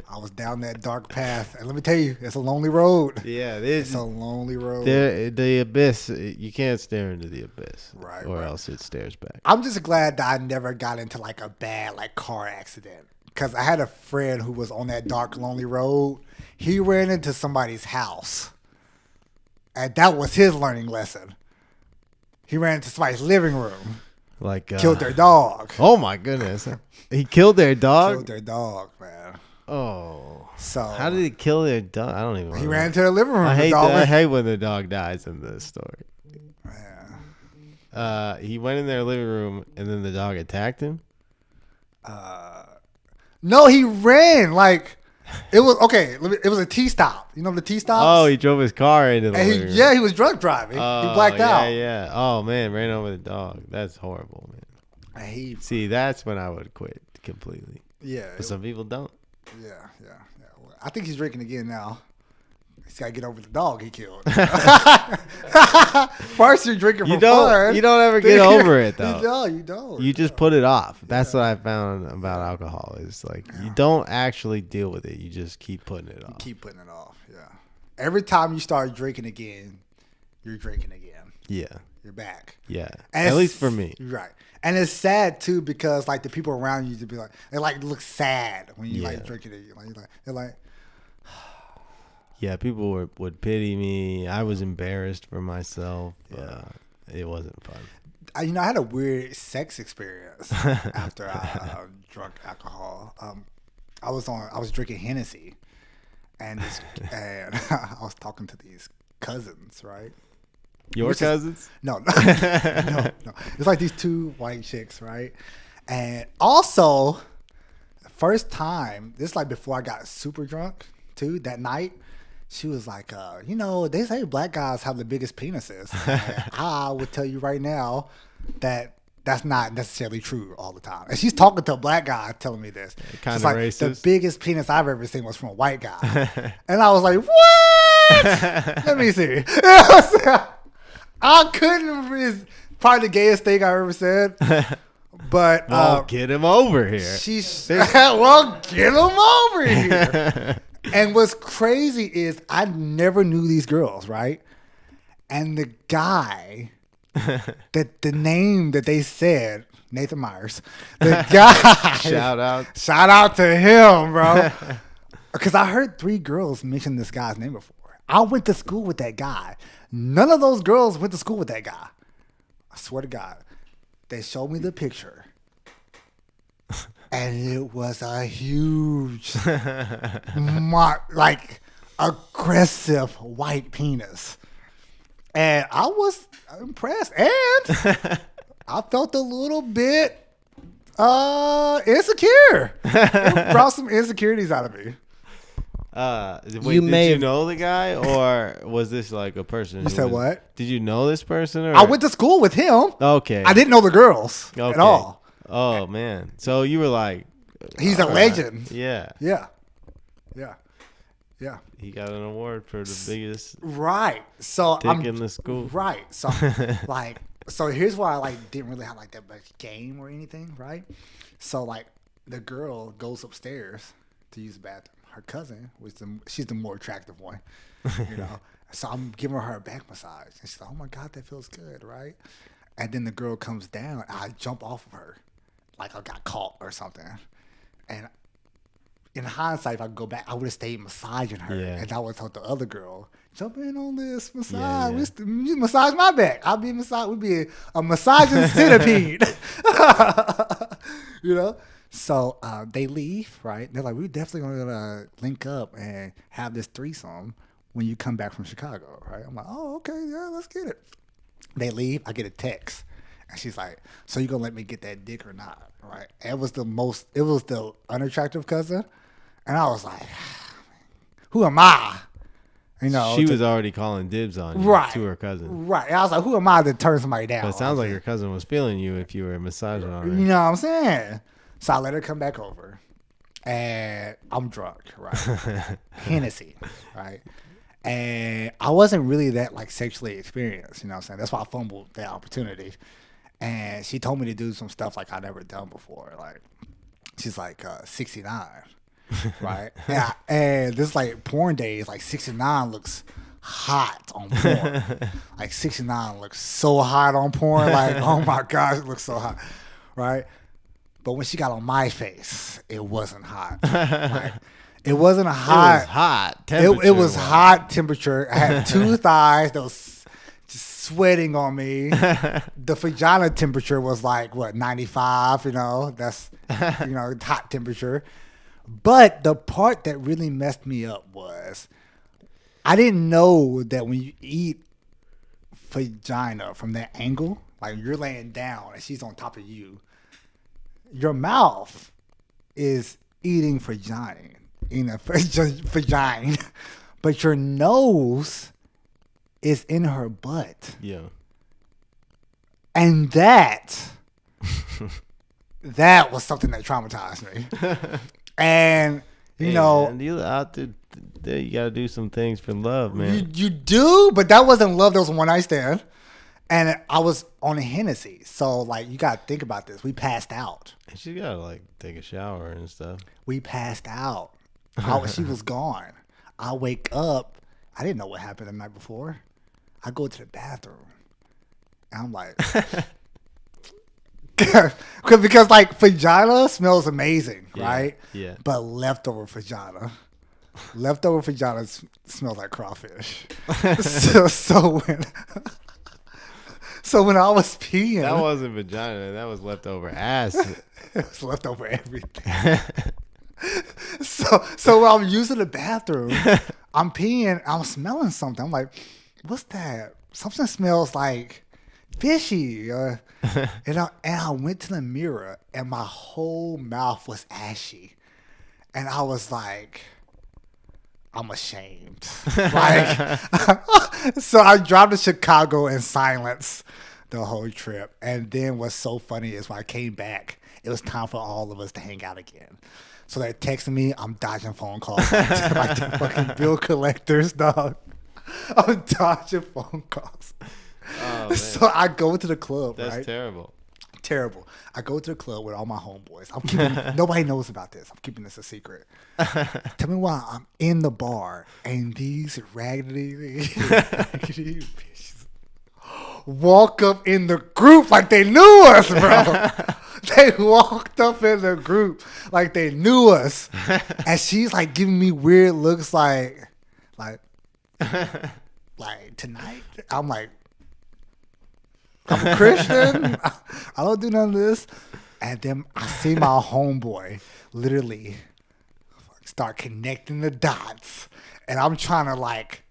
Speaker 2: I was down that dark path, and let me tell you, it's a lonely road.
Speaker 1: Yeah,
Speaker 2: it's a lonely road.
Speaker 1: The abyss. You can't stare into the abyss,
Speaker 2: right?
Speaker 1: Or else it stares back.
Speaker 2: I'm just glad that I never got into like a bad like car accident, because I had a friend who was on that dark, lonely road. He ran into somebody's house, and that was his learning lesson. He ran into somebody's living room.
Speaker 1: Like
Speaker 2: killed their dog.
Speaker 1: Oh my goodness! He killed their dog.
Speaker 2: Killed their dog, man.
Speaker 1: Oh,
Speaker 2: so
Speaker 1: how did he kill their dog? I don't even.
Speaker 2: He ran into the living room.
Speaker 1: I hate when the dog dies in this story. Yeah. He went in their living room and then the dog attacked him.
Speaker 2: No, he ran like. It was okay. It was a T-stop. You know the T-stops?
Speaker 1: Oh, he drove his car into the living room.
Speaker 2: Yeah, he was drunk driving. He blacked out.
Speaker 1: Yeah. Oh man, ran over the dog. That's horrible, man. See, that's when I would quit completely.
Speaker 2: Yeah,
Speaker 1: but some people don't.
Speaker 2: Yeah. Well, I think he's drinking again now. He's got to get over the dog he killed. First, you're drinking for fun.
Speaker 1: You don't ever get over it, though.
Speaker 2: No, you don't.
Speaker 1: You just put it off. That's what I found about alcohol. Is like you don't actually deal with it. You just keep putting it off.
Speaker 2: You keep putting it off, yeah. Every time you start drinking again, you're drinking again.
Speaker 1: Yeah.
Speaker 2: You're back.
Speaker 1: Yeah. At least for me.
Speaker 2: Right. And it's sad, too, because, like, the people around you to be like, they, like, look sad when you, like, drinking it. They're like,
Speaker 1: yeah, people would pity me. I was embarrassed for myself. It wasn't fun.
Speaker 2: I had a weird sex experience after I drunk alcohol. I was drinking Hennessy, and I was talking to these cousins, right?
Speaker 1: Your cousins?
Speaker 2: No. It's like these two white chicks, right? And also, the first time, this is like before I got super drunk too, that night. She was like, they say black guys have the biggest penises. I would tell you right now that that's not necessarily true all the time. And she's talking to a black guy telling me this.
Speaker 1: Kind of
Speaker 2: like,
Speaker 1: racist.
Speaker 2: The biggest penis I've ever seen was from a white guy. And I was like, what? Let me see. I couldn't. It's probably the gayest thing I've ever said. But
Speaker 1: get him over here.
Speaker 2: Well, get him over here. And what's crazy is I never knew these girls, right? And the guy, the name that they said, Nathan Myers, the guy. Shout out to him, bro. Because I heard 3 girls mention this guy's name before. I went to school with that guy. None of those girls went to school with that guy. I swear to God. They showed me the picture. And it was a huge, aggressive white penis. And I was impressed. And I felt a little bit insecure. It brought some insecurities out of me.
Speaker 1: Did you know the guy, or was this like a person?
Speaker 2: You said what?
Speaker 1: Did you know this person? Or?
Speaker 2: I went to school with him.
Speaker 1: Okay.
Speaker 2: I didn't know the girls at all.
Speaker 1: Oh man, so you were like,
Speaker 2: He's a legend.
Speaker 1: Yeah.
Speaker 2: Yeah. Yeah. Yeah.
Speaker 1: He got an award for the biggest
Speaker 2: right. So
Speaker 1: dick in the school.
Speaker 2: Right. So like so here's why I like didn't really have like that much game or anything, right? So like the girl goes upstairs to use the bathroom. Her cousin she's the more attractive one, you know. So I'm giving her a back massage, and she's like, "Oh my god, that feels good, right?" And then the girl comes down, and I jump off of her, like I got caught or something. And in hindsight, if I could go back, I would have stayed massaging her, and I would have told the other girl, "Jump in on this massage. You massage my back. I'll be massage. We'll be a massaging centipede." You know. So they leave, right? They're like, "We're definitely gonna link up and have this threesome when you come back from Chicago," right? I'm like, "Oh, okay, yeah, let's get it." They leave. I get a text, and she's like, "So you gonna let me get that dick or not?" Right? And it was the unattractive cousin, and I was like, "Who am I?" You know,
Speaker 1: she was already calling dibs on you to her cousin.
Speaker 2: Right. And I was like, "Who am I to turn somebody down?"
Speaker 1: But it sounds like her cousin was feeling you if you were massaging on her.
Speaker 2: You know what I'm saying? So I let her come back over, and I'm drunk, right? Hennessy, right? And I wasn't really that like sexually experienced, you know what I'm saying? That's why I fumbled that opportunity. And she told me to do some stuff like I'd never done before. Like, she's like 69, right? Yeah, and this like porn days, like 69 looks hot on porn. Like 69 looks so hot on porn. Like, oh my gosh, it looks so hot, right? But when she got on my face, it wasn't hot. Like, it wasn't hot.
Speaker 1: It was hot temperature.
Speaker 2: It was hot temperature. I had two thighs that was just sweating on me. The vagina temperature was like, 95, you know? That's, hot temperature. But the part that really messed me up was I didn't know that when you eat vagina from that angle, like you're laying down and she's on top of you, your mouth is eating vagina, but your nose is in her butt.
Speaker 1: Yeah.
Speaker 2: And that was something that traumatized me. And,
Speaker 1: man, you out there, you got to do some things for love, man.
Speaker 2: You do, but that wasn't love. That was a one night stand. And I was on a Hennessy. So, like, you got to think about this. We passed out.
Speaker 1: And she got to, like, take a shower and stuff.
Speaker 2: We passed out. She was gone. I wake up. I didn't know what happened the night before. I go to the bathroom. And I'm like... because, like, vagina smells amazing, right?
Speaker 1: Yeah.
Speaker 2: But leftover vagina smells like crawfish. So when I was peeing,
Speaker 1: that wasn't vagina. That was leftover ass.
Speaker 2: It was leftover everything. So when I'm using the bathroom, I'm peeing. I'm smelling something. I'm like, "What's that? Something smells like fishy." And I went to the mirror, and my whole mouth was ashy, and I was like, I'm ashamed. Like, so I drove to Chicago in silence the whole trip. And then what's so funny is when I came back, it was time for all of us to hang out again. So they're texting me. I'm dodging phone calls like the fucking bill collectors, dog. I'm dodging phone calls.
Speaker 1: Oh, man.
Speaker 2: So I go to the club,
Speaker 1: That's
Speaker 2: right?
Speaker 1: terrible.
Speaker 2: I go to the club with all my homeboys. Nobody knows about this. I'm keeping this a secret. Tell me why I'm in the bar and these raggedy bitches walk up in the group like they knew us, bro. They walked up in the group like they knew us. And she's like giving me weird looks like tonight. I'm like, I'm a Christian. I don't do none of this. And then I see my homeboy literally start connecting the dots. And I'm trying to like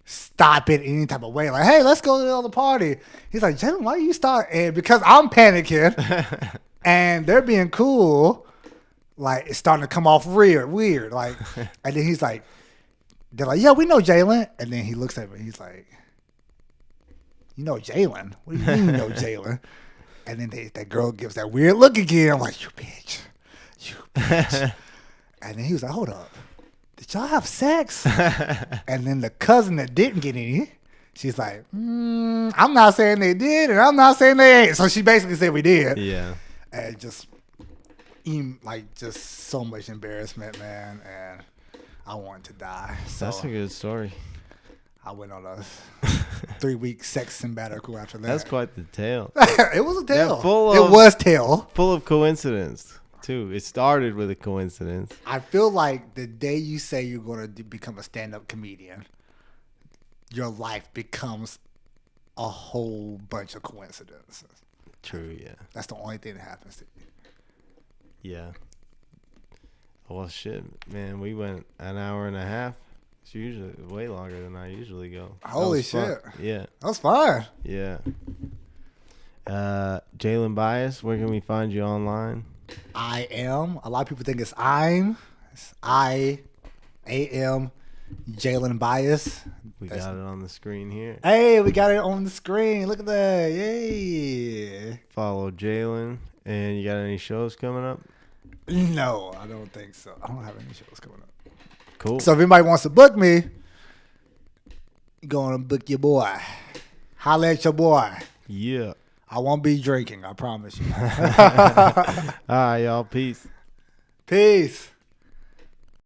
Speaker 2: stop it any type of way. Like, hey, let's go to the other party. He's like, Jaylon, why you start? And because I'm panicking and they're being cool, like it's starting to come off weird. Like, and then he's like, they're like, yeah, we know Jaylon. And then he looks at me. He's like, you know Jaylon? What do you mean you know Jaylon? And then that girl gives that weird look again. I'm like, you bitch. And then he was like, hold up. Did y'all have sex? And then the cousin that didn't get any, she's like, I'm not saying they did, and I'm not saying they ain't. So she basically said we did.
Speaker 1: Yeah.
Speaker 2: And just so much embarrassment, man. And I wanted to die. So
Speaker 1: that's a good story.
Speaker 2: I went on a 3-week sex sabbatical after that.
Speaker 1: That's quite the tale.
Speaker 2: It was a tale.
Speaker 1: Yeah,
Speaker 2: it was tale.
Speaker 1: Full of coincidence, too. It started with a coincidence.
Speaker 2: I feel like the day you say you're going to become a stand-up comedian, your life becomes a whole bunch of coincidences.
Speaker 1: True, yeah.
Speaker 2: That's the only thing that happens to you.
Speaker 1: Yeah. Well, shit, man. We went an hour and a half. It's usually way longer than I usually go.
Speaker 2: Holy shit.
Speaker 1: Fun. Yeah.
Speaker 2: That was fun.
Speaker 1: Yeah. Jaylon Bias, where can we find you online?
Speaker 2: I am. A lot of people think it's I'm. It's I-A-M, Jaylon Bias.
Speaker 1: We got it on the screen here.
Speaker 2: Hey, we got it on the screen. Look at that. Yay.
Speaker 1: Follow Jaylon. And you got any shows coming up?
Speaker 2: No, I don't think so. I don't have any shows coming up.
Speaker 1: Cool.
Speaker 2: So if anybody wants to book me, go on and book your boy. Holla at your boy.
Speaker 1: Yeah.
Speaker 2: I won't be drinking, I promise you.
Speaker 1: All right, y'all. Peace.
Speaker 2: Peace.